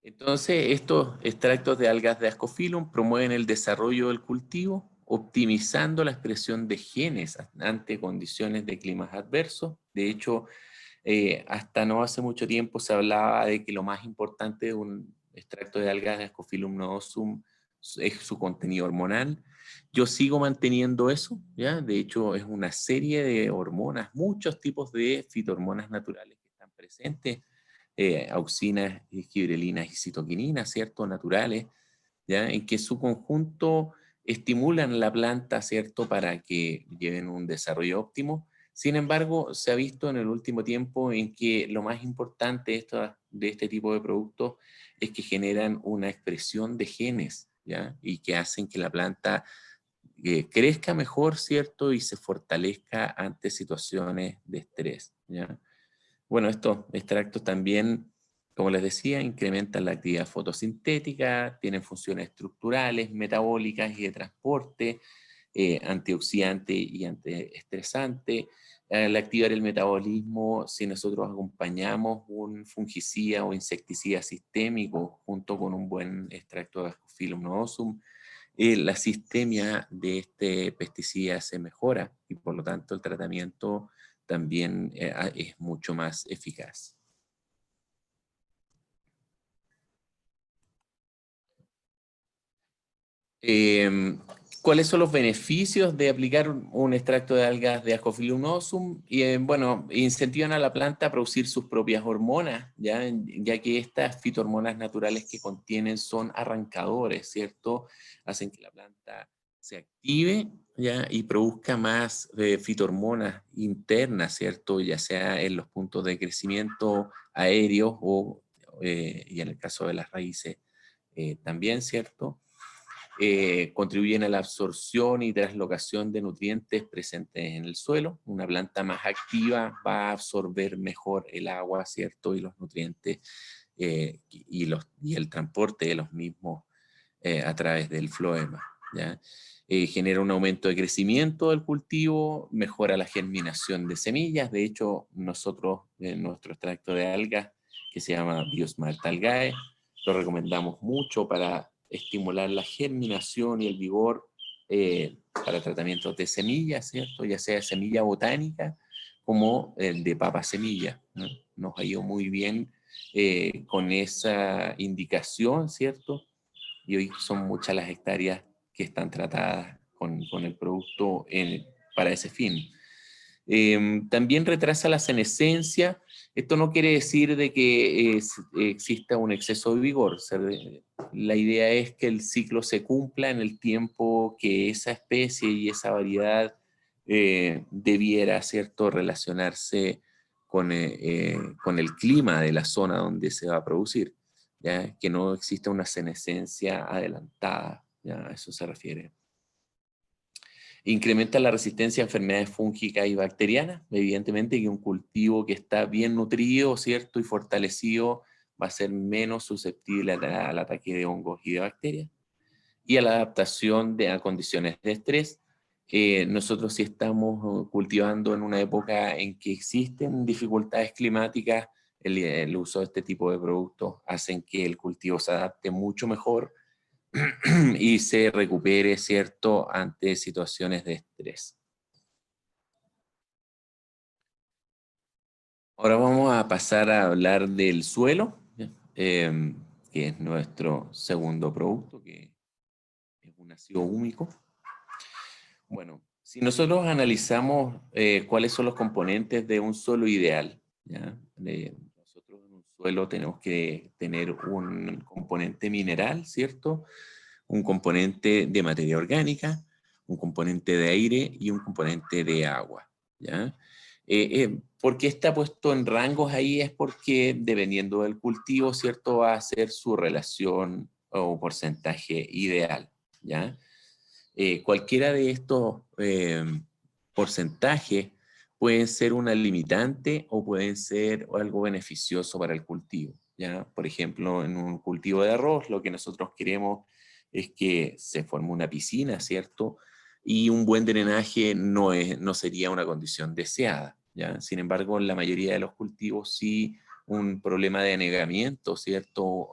Entonces, estos extractos de algas de Ascophyllum promueven el desarrollo del cultivo, optimizando la expresión de genes ante condiciones de climas adversos. De hecho, hasta no hace mucho tiempo se hablaba de que lo más importante de un extracto de algas de Ascophyllum nodosum es su contenido hormonal. Yo sigo manteniendo eso, ¿ya? De hecho, es una serie de hormonas, muchos tipos de fitohormonas naturales que están presentes, auxinas, gibrelinas y citoquininas, ¿cierto?, naturales, ¿ya?, en que su conjunto estimulan la planta, ¿cierto?, para que lleven un desarrollo óptimo. Sin embargo, se ha visto en el último tiempo en que lo más importante de este tipo de productos es que generan una expresión de genes, ¿ya?, y que hacen que la planta crezca mejor, ¿cierto?, y se fortalezca ante situaciones de estrés, ¿ya? Bueno, estos extractos también como les decía, incrementan la actividad fotosintética, tienen funciones estructurales, metabólicas y de transporte, antioxidante y antiestresante. Al activar el metabolismo, si nosotros acompañamos un fungicida o insecticida sistémico junto con un buen extracto de Ascophyllum noosum, la sistemia de este pesticida se mejora y por lo tanto el tratamiento también es mucho más eficaz. ¿Cuáles son los beneficios de aplicar un extracto de algas de Ascophyllum noosum? Bueno, incentivan a la planta a producir sus propias hormonas, ya que estas fitohormonas naturales que contienen son arrancadores, ¿cierto? Hacen que la planta se active, ¿ya? Y produzca más fitohormonas internas, ¿cierto? Ya sea en los puntos de crecimiento aéreos y en el caso de las raíces también, ¿cierto? Contribuyen a la absorción y translocación de nutrientes presentes en el suelo. Una planta más activa va a absorber mejor el agua, ¿cierto? Y los nutrientes y el transporte de los mismos a través del floema, ¿ya? Genera un aumento de crecimiento del cultivo, mejora la germinación de semillas. De hecho, nosotros en nuestro extracto de algas, que se llama Biosmart Algae, lo recomendamos mucho para estimular la germinación y el vigor para tratamientos de semillas, ¿cierto? Ya sea semilla botánica como el de papa semilla, ¿no? Nos ha ido muy bien con esa indicación, ¿cierto? Y hoy son muchas las hectáreas que están tratadas con el producto para ese fin. También retrasa la senescencia. Esto no quiere decir de que exista un exceso de vigor. O sea, la idea es que el ciclo se cumpla en el tiempo que esa especie y esa variedad debiera, ¿cierto?, relacionarse con el clima de la zona donde se va a producir, ¿ya? Que no exista una senescencia adelantada, ¿ya? A eso se refiere. Incrementa la resistencia a enfermedades fúngicas y bacterianas. Evidentemente que un cultivo que está bien nutrido, ¿cierto?, y fortalecido va a ser menos susceptible al ataque de hongos y de bacterias. Y a la adaptación a condiciones de estrés. Nosotros sí estamos cultivando en una época en que existen dificultades climáticas, el uso de este tipo de productos hacen que el cultivo se adapte mucho mejor y se recupere, ¿cierto?, ante situaciones de estrés. Ahora vamos a pasar a hablar del suelo, que es nuestro segundo producto, que es un ácido húmico. Bueno, si nosotros analizamos cuáles son los componentes de un suelo ideal, ¿ya? Nosotros en un suelo tenemos que tener un componente mineral, ¿cierto?, un componente de materia orgánica, un componente de aire y un componente de agua, ¿ya? ¿Por qué está puesto en rangos ahí? Es porque dependiendo del cultivo, ¿cierto?, va a ser su relación o porcentaje ideal, ¿ya? Cualquiera de estos porcentajes pueden ser una limitante o pueden ser algo beneficioso para el cultivo, ¿ya? Por ejemplo, en un cultivo de arroz, lo que nosotros queremos es que se forme una piscina, ¿cierto? Y un buen drenaje no sería una condición deseada, ¿ya? Sin embargo, en la mayoría de los cultivos sí un problema de anegamiento, ¿cierto?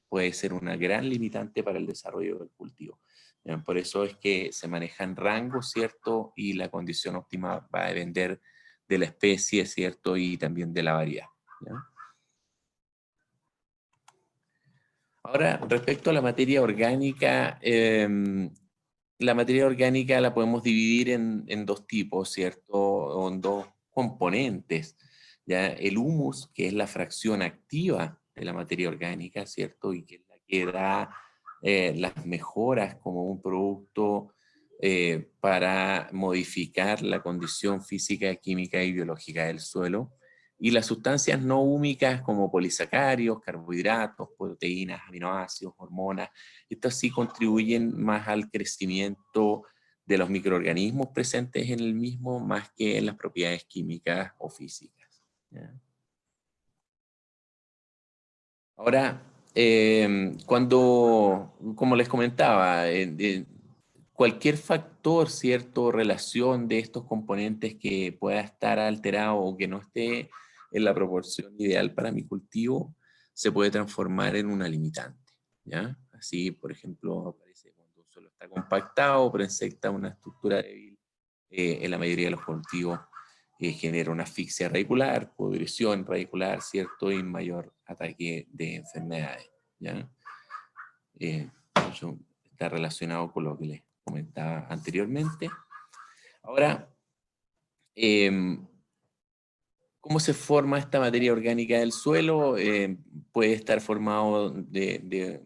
Puede ser una gran limitante para el desarrollo del cultivo. Por eso es que se manejan rangos, ¿cierto? Y la condición óptima va a depender de la especie, ¿cierto? Y también de la variedad, ¿ya? Ahora, respecto a la materia orgánica la podemos dividir en dos tipos, ¿cierto? O en dos componentes, ¿ya? El humus, que es la fracción activa de la materia orgánica, ¿cierto? Y que es la que da las mejoras como un producto para modificar la condición física, química y biológica del suelo. Y las sustancias no húmicas como polisacáridos, carbohidratos, proteínas, aminoácidos, hormonas, estas sí contribuyen más al crecimiento de los microorganismos presentes en el mismo, más que en las propiedades químicas o físicas, ¿ya? Ahora, como les comentaba, cualquier factor, cierto, relación de estos componentes que pueda estar alterado o que no esté en la proporción ideal para mi cultivo, se puede transformar en una limitante, ¿ya? Así, por ejemplo, aparece cuando un suelo está compactado, presenta una estructura débil, en la mayoría de los cultivos genera una asfixia radicular, pudrición radicular, ¿cierto? Y mayor ataque de enfermedades, ¿ya? Eso está relacionado con lo que les comentaba anteriormente. Ahora, ¿cómo se forma esta materia orgánica del suelo? Puede estar formado de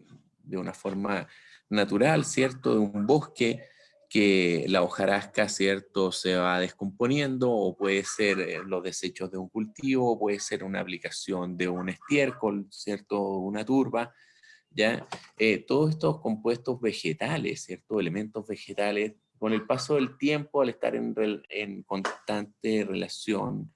una forma natural, ¿cierto? De un bosque que la hojarasca, ¿cierto? Se va descomponiendo, o puede ser los desechos de un cultivo, o puede ser una aplicación de un estiércol, ¿cierto? Una turba, ¿ya? Todos estos compuestos vegetales, ¿cierto? Elementos vegetales, con el paso del tiempo, al estar en constante relación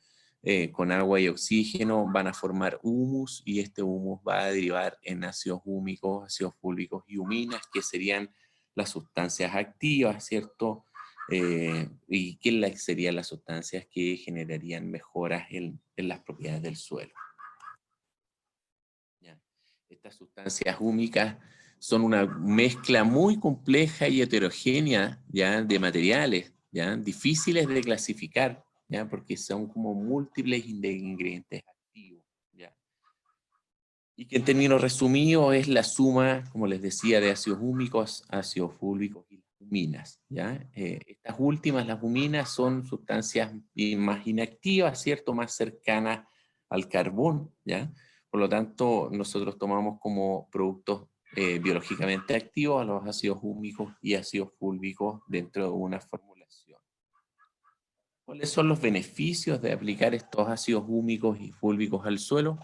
con agua y oxígeno, van a formar humus, y este humus va a derivar en ácidos húmicos, ácidos fúlvicos y huminas, que serían las sustancias activas, ¿cierto? Y que serían las sustancias que generarían mejoras en las propiedades del suelo. ¿Ya? Estas sustancias húmicas son una mezcla muy compleja y heterogénea, ¿ya? De materiales, ¿ya? Difíciles de clasificar, ¿ya? Porque son como múltiples ingredientes activos, ¿ya? Y que en términos resumidos es la suma, como les decía, de ácidos húmicos, ácidos fúlvicos y huminas, ¿ya? Estas últimas, las huminas, son sustancias más inactivas, ¿cierto? Más cercanas al carbón, ¿ya? Por lo tanto, nosotros tomamos como productos biológicamente activos a los ácidos húmicos y ácidos fúlvicos dentro de una formulación. ¿Cuáles son los beneficios de aplicar estos ácidos húmicos y fúlvicos al suelo?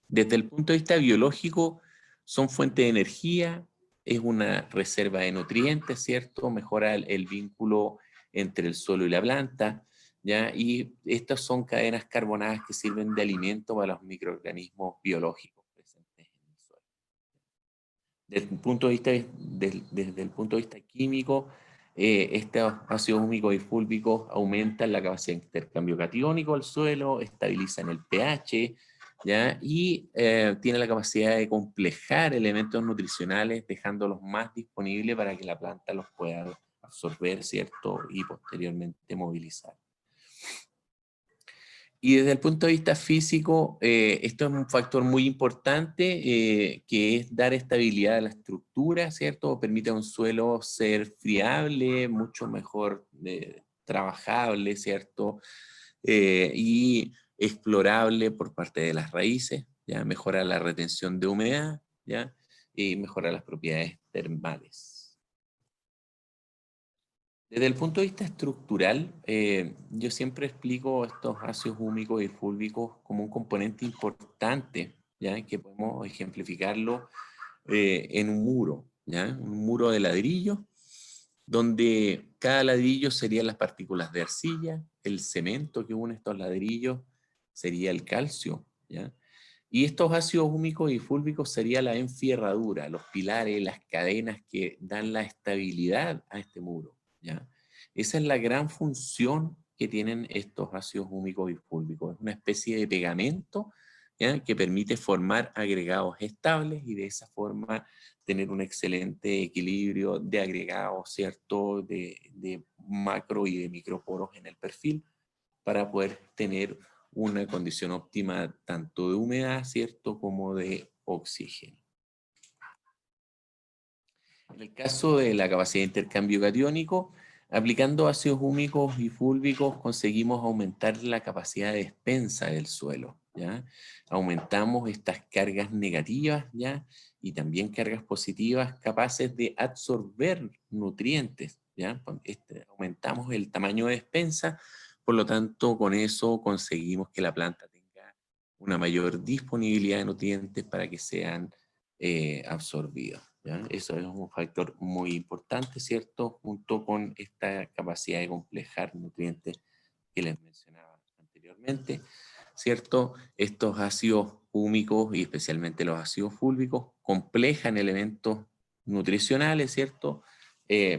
Desde el punto de vista biológico, son fuente de energía, es una reserva de nutrientes, ¿cierto? Mejora el vínculo entre el suelo y la planta, ¿ya? Y estas son cadenas carbonadas que sirven de alimento para los microorganismos biológicos presentes en el suelo. Desde el punto de vista químico, estos ácidos húmicos y fúlvicos aumentan la capacidad de intercambio catiónico del suelo, estabilizan el pH, ¿ya? Y tiene la capacidad de complejar elementos nutricionales, dejándolos más disponibles para que la planta los pueda absorber, ¿cierto? Y posteriormente movilizar. Y desde el punto de vista físico, esto es un factor muy importante, que es dar estabilidad a la estructura, ¿cierto? Permite a un suelo ser friable, mucho mejor trabajable, ¿cierto? Y explorable por parte de las raíces, ¿ya? Mejora la retención de humedad, ¿ya? Y mejora las propiedades termales. Desde el punto de vista estructural, yo siempre explico estos ácidos húmicos y fúlvicos como un componente importante, ¿ya? Que podemos ejemplificarlo en un muro, ¿ya? Un muro de ladrillo, donde cada ladrillo serían las partículas de arcilla, el cemento que une estos ladrillos sería el calcio, ¿ya? Y estos ácidos húmicos y fúlvicos sería la enfierradura, los pilares, las cadenas que dan la estabilidad a este muro, ¿ya? Esa es la gran función que tienen estos ácidos húmicos y fúlvicos. Es una especie de pegamento, ¿ya? Que permite formar agregados estables y de esa forma tener un excelente equilibrio de agregados, ¿cierto? De macro y de microporos en el perfil, para poder tener una condición óptima tanto de humedad, ¿cierto?, como de oxígeno. En el caso de la capacidad de intercambio catiónico, aplicando ácidos húmicos y fúlvicos conseguimos aumentar la capacidad de despensa del suelo, ¿ya? Aumentamos estas cargas negativas, ¿ya? Y también cargas positivas capaces de absorber nutrientes, ¿ya? Aumentamos el tamaño de despensa. Por lo tanto, con eso conseguimos que la planta tenga una mayor disponibilidad de nutrientes para que sean absorbidos, ¿ya? Eso es un factor muy importante, ¿cierto? Junto con esta capacidad de complejar nutrientes que les mencionaba anteriormente, ¿cierto? Estos ácidos húmicos y especialmente los ácidos fúlvicos complejan elementos nutricionales, ¿cierto?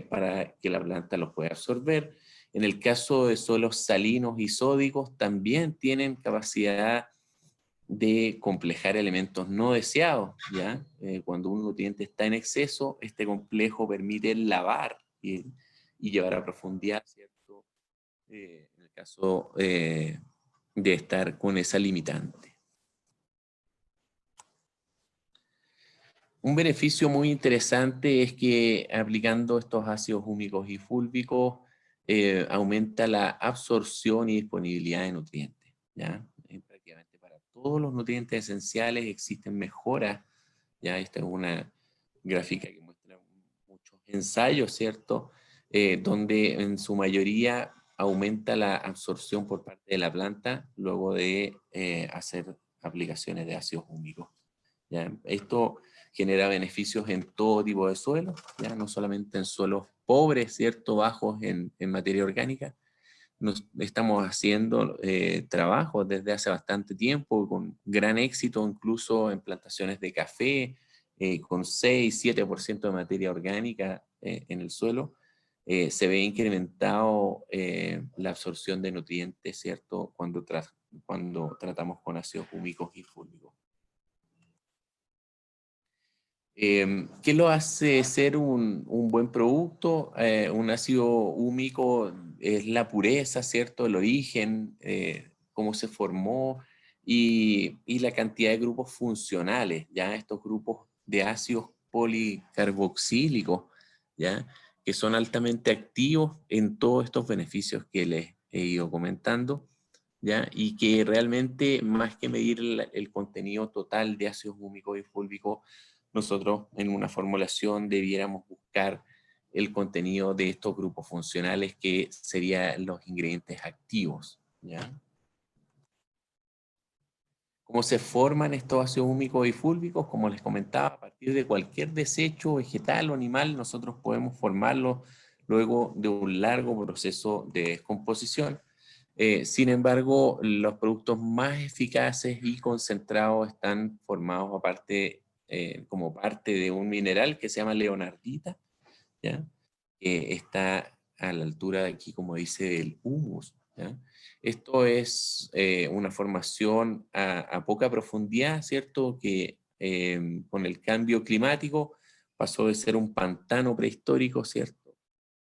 Para que la planta los pueda absorber. En el caso de suelos salinos y sódicos, también tienen capacidad de complejar elementos no deseados, ¿ya? Cuando un nutriente está en exceso, este complejo permite lavar y llevar a profundidad, ¿cierto? En el caso de estar con esa limitante. Un beneficio muy interesante es que aplicando estos ácidos húmicos y fúlvicos aumenta la absorción y disponibilidad de nutrientes, ¿ya? Prácticamente para todos los nutrientes esenciales existen mejoras, ¿ya? Esta es una gráfica que muestra muchos ensayos, ¿cierto? Donde en su mayoría aumenta la absorción por parte de la planta luego de hacer aplicaciones de ácidos húmicos, ¿ya? Esto genera beneficios en todo tipo de suelos, ya no solamente en suelos pobres, ¿cierto? Bajos en materia orgánica. Estamos haciendo trabajos desde hace bastante tiempo con gran éxito, incluso en plantaciones de café, con 6-7% de materia orgánica en el suelo. Se ve incrementado la absorción de nutrientes, ¿cierto? Cuando tratamos con ácidos húmicos y fúlvicos. ¿Qué lo hace ser un buen producto? Un ácido húmico es la pureza, ¿cierto? El origen, cómo se formó y la cantidad de grupos funcionales, ¿ya? Estos grupos de ácidos policarboxílicos, ¿ya? Que son altamente activos en todos estos beneficios que les he ido comentando, ¿ya? Y que realmente, más que medir el contenido total de ácidos húmicos y fúlvicos, nosotros en una formulación debiéramos buscar el contenido de estos grupos funcionales que serían los ingredientes activos, ¿ya? ¿Cómo se forman estos ácidos húmicos y fúlvicos? Como les comentaba, a partir de cualquier desecho vegetal o animal, nosotros podemos formarlos luego de un largo proceso de descomposición. Sin embargo, los productos más eficaces y concentrados están formados como parte de un mineral que se llama leonardita, ¿ya? Está a la altura de aquí, como dice, del humus, ¿ya? Esto es una formación a poca profundidad, ¿cierto? Que con el cambio climático pasó de ser un pantano prehistórico, ¿cierto?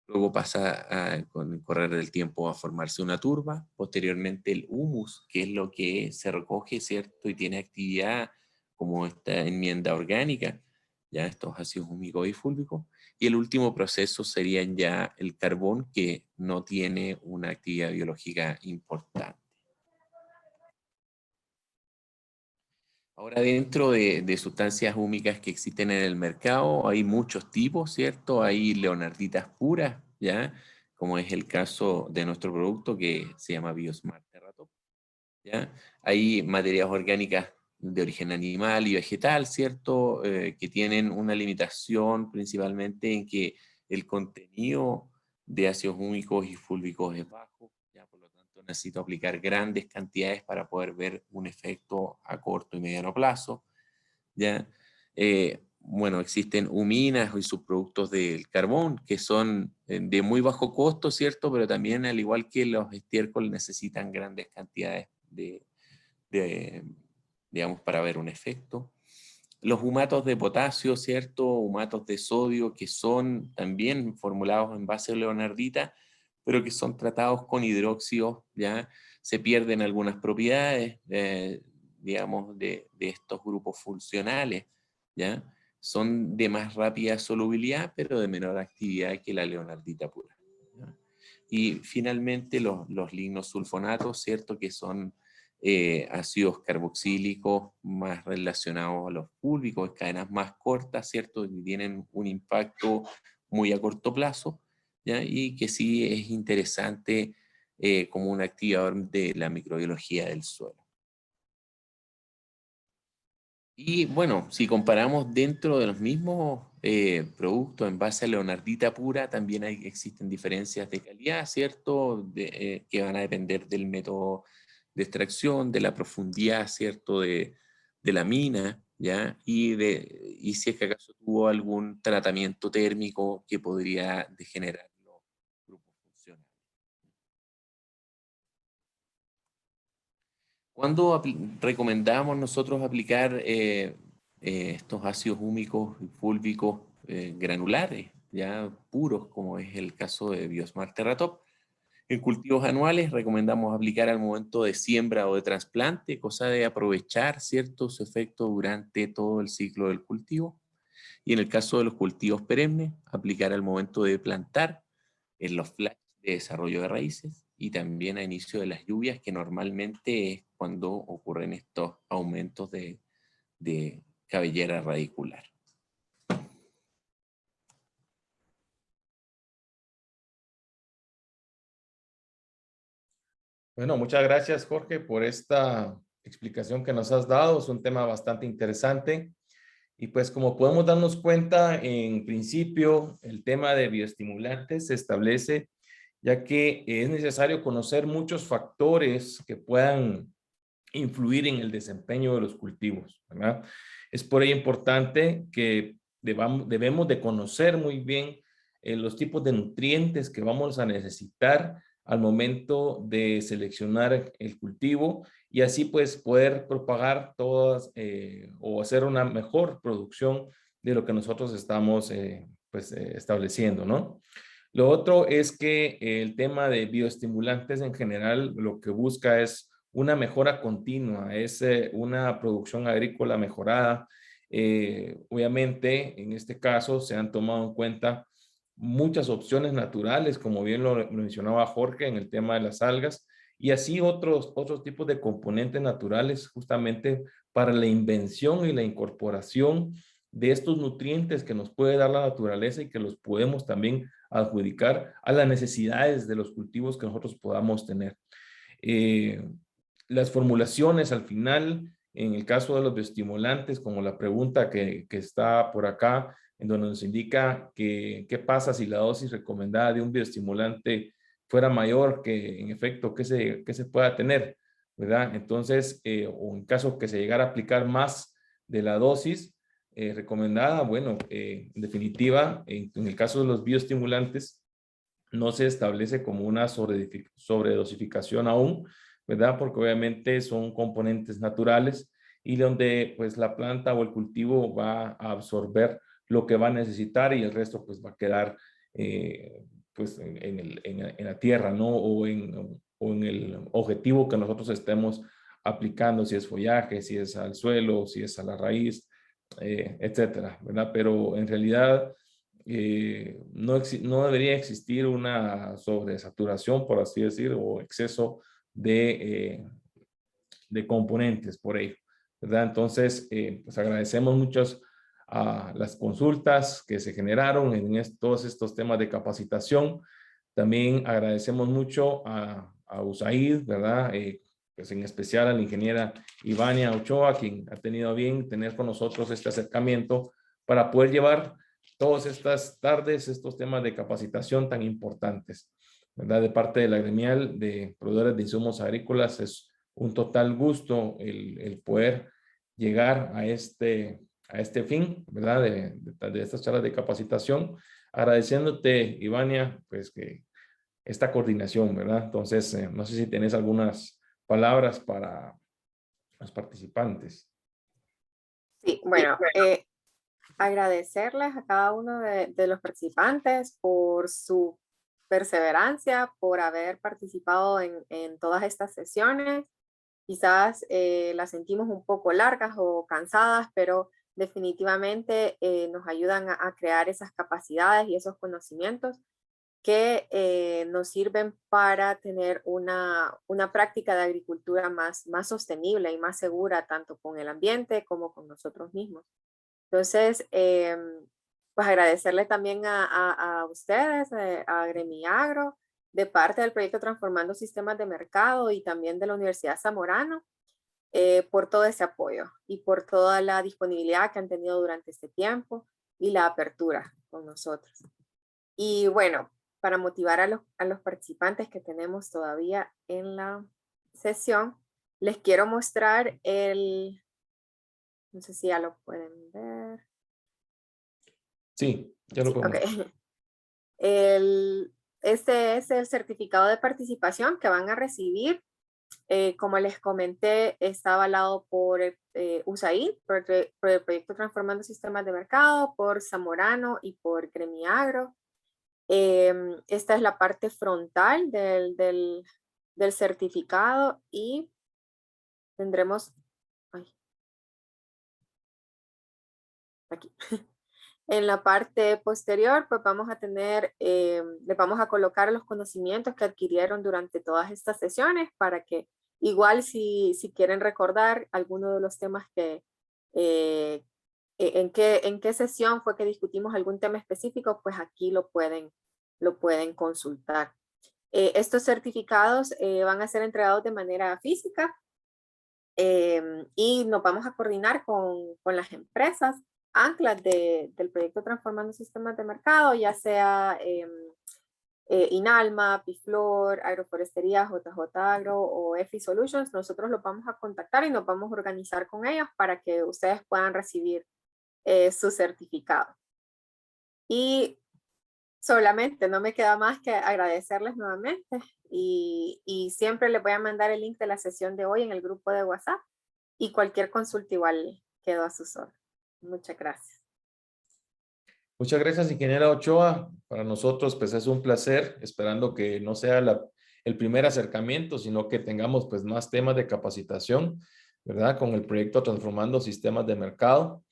Luego pasa con el correr del tiempo a formarse una turba, posteriormente el humus, que es lo que se recoge, ¿cierto? Y tiene actividad como esta enmienda orgánica, ya estos ácidos húmicos y fúlvicos. Y el último proceso sería ya el carbón, que no tiene una actividad biológica importante. Ahora, dentro de sustancias húmicas que existen en el mercado, hay muchos tipos, ¿cierto? Hay leonarditas puras, ¿ya? Como es el caso de nuestro producto que se llama Biosmart Terratop, ¿ya? Hay materias orgánicas de origen animal y vegetal, ¿cierto? Que tienen una limitación principalmente en que el contenido de ácidos húmicos y fúlvicos es bajo, ¿ya? Por lo tanto, necesito aplicar grandes cantidades para poder ver un efecto a corto y mediano plazo, ¿ya? Bueno, existen huminas y subproductos del carbón que son de muy bajo costo, ¿cierto? Pero también, al igual que los estiércoles, necesitan grandes cantidades digamos, para ver un efecto. Los humatos de potasio, ¿cierto? Humatos de sodio, que son también formulados en base a leonardita, pero que son tratados con hidróxido, ¿ya? Se pierden algunas propiedades, digamos, de estos grupos funcionales, ¿ya? Son de más rápida solubilidad, pero de menor actividad que la leonardita pura, ¿ya? Y finalmente los lignosulfonatos, ¿cierto? Que son ácidos carboxílicos más relacionados a los fúlvicos, cadenas más cortas, ¿cierto? Que tienen un impacto muy a corto plazo, ¿ya? Y que sí es interesante como un activador de la microbiología del suelo. Y bueno, si comparamos dentro de los mismos productos en base a leonardita pura, también existen diferencias de calidad, ¿cierto? Que van a depender del método de extracción, de la profundidad, ¿cierto? De de la mina, ¿ya? Y si es que acaso tuvo algún tratamiento térmico que podría degenerar los grupos funcionales. ¿Cuándo recomendamos nosotros aplicar estos ácidos húmicos y fúlvicos granulares, ya puros, como es el caso de Biosmart TerraTop? En cultivos anuales recomendamos aplicar al momento de siembra o de trasplante, cosa de aprovechar ciertos efectos durante todo el ciclo del cultivo. Y en el caso de los cultivos perennes, aplicar al momento de plantar, en los flash de desarrollo de raíces y también a inicio de las lluvias, que normalmente es cuando ocurren estos aumentos de cabellera radicular. Bueno, muchas gracias, Jorge, por esta explicación que nos has dado. Es un tema bastante interesante. Y pues como podemos darnos cuenta, en principio, el tema de bioestimulantes se establece ya que es necesario conocer muchos factores que puedan influir en el desempeño de los cultivos, ¿verdad? Es por ello importante que debemos de conocer muy bien los tipos de nutrientes que vamos a necesitar al momento de seleccionar el cultivo y así pues poder propagar todas o hacer una mejor producción de lo que nosotros estamos estableciendo, ¿no? Lo otro es que el tema de bioestimulantes en general lo que busca es una mejora continua, es una producción agrícola mejorada. Obviamente, en este caso se han tomado en cuenta muchas opciones naturales, como bien lo mencionaba Jorge en el tema de las algas, y así otros tipos de componentes naturales justamente para la invención y la incorporación de estos nutrientes que nos puede dar la naturaleza y que los podemos también adjudicar a las necesidades de los cultivos que nosotros podamos tener. Eh, las formulaciones al final, en el caso de los bioestimulantes, como la pregunta que está por acá, en donde nos indica que qué pasa si la dosis recomendada de un bioestimulante fuera mayor que en efecto que se pueda tener, ¿verdad? Entonces, o en caso que se llegara a aplicar más de la dosis recomendada, bueno, en definitiva, en el caso de los bioestimulantes, no se establece como una sobredosificación aún, ¿verdad? Porque obviamente son componentes naturales y donde pues la planta o el cultivo va a absorber lo que va a necesitar y el resto pues va a quedar pues en la tierra, ¿no? O en el objetivo que nosotros estemos aplicando, si es follaje, si es al suelo, si es a la raíz, etcétera, ¿verdad? Pero en realidad no debería existir una sobresaturación, por así decir, o exceso de componentes por ello, ¿verdad? Entonces, pues agradecemos muchas las consultas que se generaron en todos estos temas de capacitación. También agradecemos mucho a USAID, ¿verdad? Pues en especial a la ingeniera Ivania Ochoa, quien ha tenido bien tener con nosotros este acercamiento para poder llevar todas estas tardes, estos temas de capacitación tan importantes, ¿verdad? De parte de la gremial de proveedores de insumos agrícolas, es un total gusto el poder llegar a este fin, ¿verdad? De estas charlas de capacitación, agradeciéndote, Ivania, pues que esta coordinación, ¿verdad? Entonces, no sé si tienes algunas palabras para los participantes. Sí, bueno, agradecerles a cada uno de los participantes por su perseverancia, por haber participado en todas estas sesiones. Quizás las sentimos un poco largas o cansadas, pero definitivamente nos ayudan a crear esas capacidades y esos conocimientos que nos sirven para tener una práctica de agricultura más sostenible y más segura, tanto con el ambiente como con nosotros mismos. Entonces, pues agradecerle también a ustedes, a Gremiagro, de parte del proyecto Transformando Sistemas de Mercado y también de la Universidad Zamorano, por todo ese apoyo y por toda la disponibilidad que han tenido durante este tiempo y la apertura con nosotros. Y bueno, para motivar a los participantes que tenemos todavía en la sesión, les quiero mostrar el No sé si ya lo pueden ver. Sí, ya lo Sí, podemos. ok. Este es el certificado de participación que van a recibir. Como les comenté, está avalado por USAID, por el proyecto Transformando Sistemas de Mercado, por Zamorano y por Gremiagro. Esta es la parte frontal del certificado y tendremos, ay, aquí. En la parte posterior, pues vamos a tener, les vamos a colocar los conocimientos que adquirieron durante todas estas sesiones para que igual si quieren recordar alguno de los temas que, en qué sesión fue que discutimos algún tema específico, pues aquí lo pueden consultar. Estos certificados van a ser entregados de manera física y nos vamos a coordinar con las empresas anclas del proyecto Transformando Sistemas de Mercado, ya sea Inalma, Piflor, Agroforestería, JJ Agro o EFI Solutions. Nosotros los vamos a contactar y nos vamos a organizar con ellos para que ustedes puedan recibir su certificado. Y solamente no me queda más que agradecerles nuevamente y siempre les voy a mandar el link de la sesión de hoy en el grupo de WhatsApp y cualquier consulta igual quedo a sus órdenes. Muchas gracias. Muchas gracias, ingeniera Ochoa. Para nosotros, pues es un placer, esperando que no sea el primer acercamiento, sino que tengamos pues más temas de capacitación, ¿verdad? Con el proyecto Transformando Sistemas de Mercado.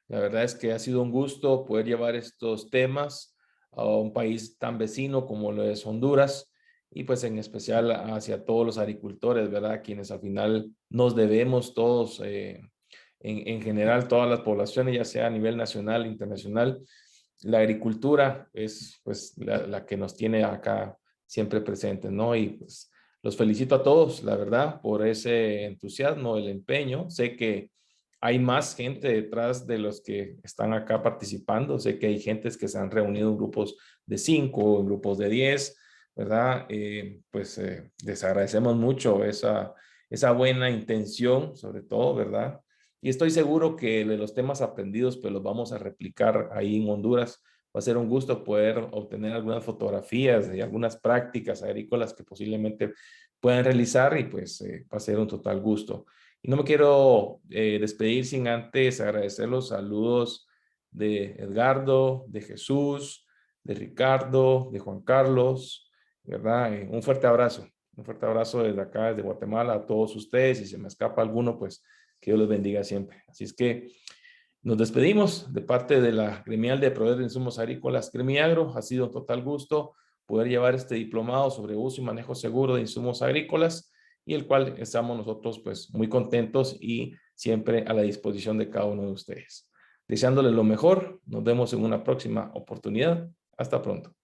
La verdad es que ha sido un gusto poder llevar estos temas a un país tan vecino como lo es Honduras y pues en especial hacia todos los agricultores, ¿verdad? Quienes al final nos debemos todos, en general, todas las poblaciones, ya sea a nivel nacional, internacional. La agricultura es pues la que nos tiene acá siempre presentes, ¿no? Y pues los felicito a todos, la verdad, por ese entusiasmo, el empeño. Sé que hay más gente detrás de los que están acá participando. Sé que hay gentes que se han reunido en grupos de 5, en grupos de 10, ¿verdad? Les agradecemos mucho esa buena intención, sobre todo, ¿verdad? Y estoy seguro que de los temas aprendidos, pues los vamos a replicar ahí en Honduras. Va a ser un gusto poder obtener algunas fotografías y algunas prácticas agrícolas que posiblemente puedan realizar y pues va a ser un total gusto. Y no me quiero despedir sin antes agradecer los saludos de Edgardo, de Jesús, de Ricardo, de Juan Carlos, ¿verdad? Un fuerte abrazo desde acá, desde Guatemala, a todos ustedes. Si se me escapa alguno, pues que Dios los bendiga siempre. Así es que nos despedimos de parte de la Gremial de Proveedores de Insumos Agrícolas Gremiagro. Ha sido un total gusto poder llevar este diplomado sobre uso y manejo seguro de insumos agrícolas y el cual estamos nosotros pues muy contentos y siempre a la disposición de cada uno de ustedes. Deseándoles lo mejor, nos vemos en una próxima oportunidad. Hasta pronto.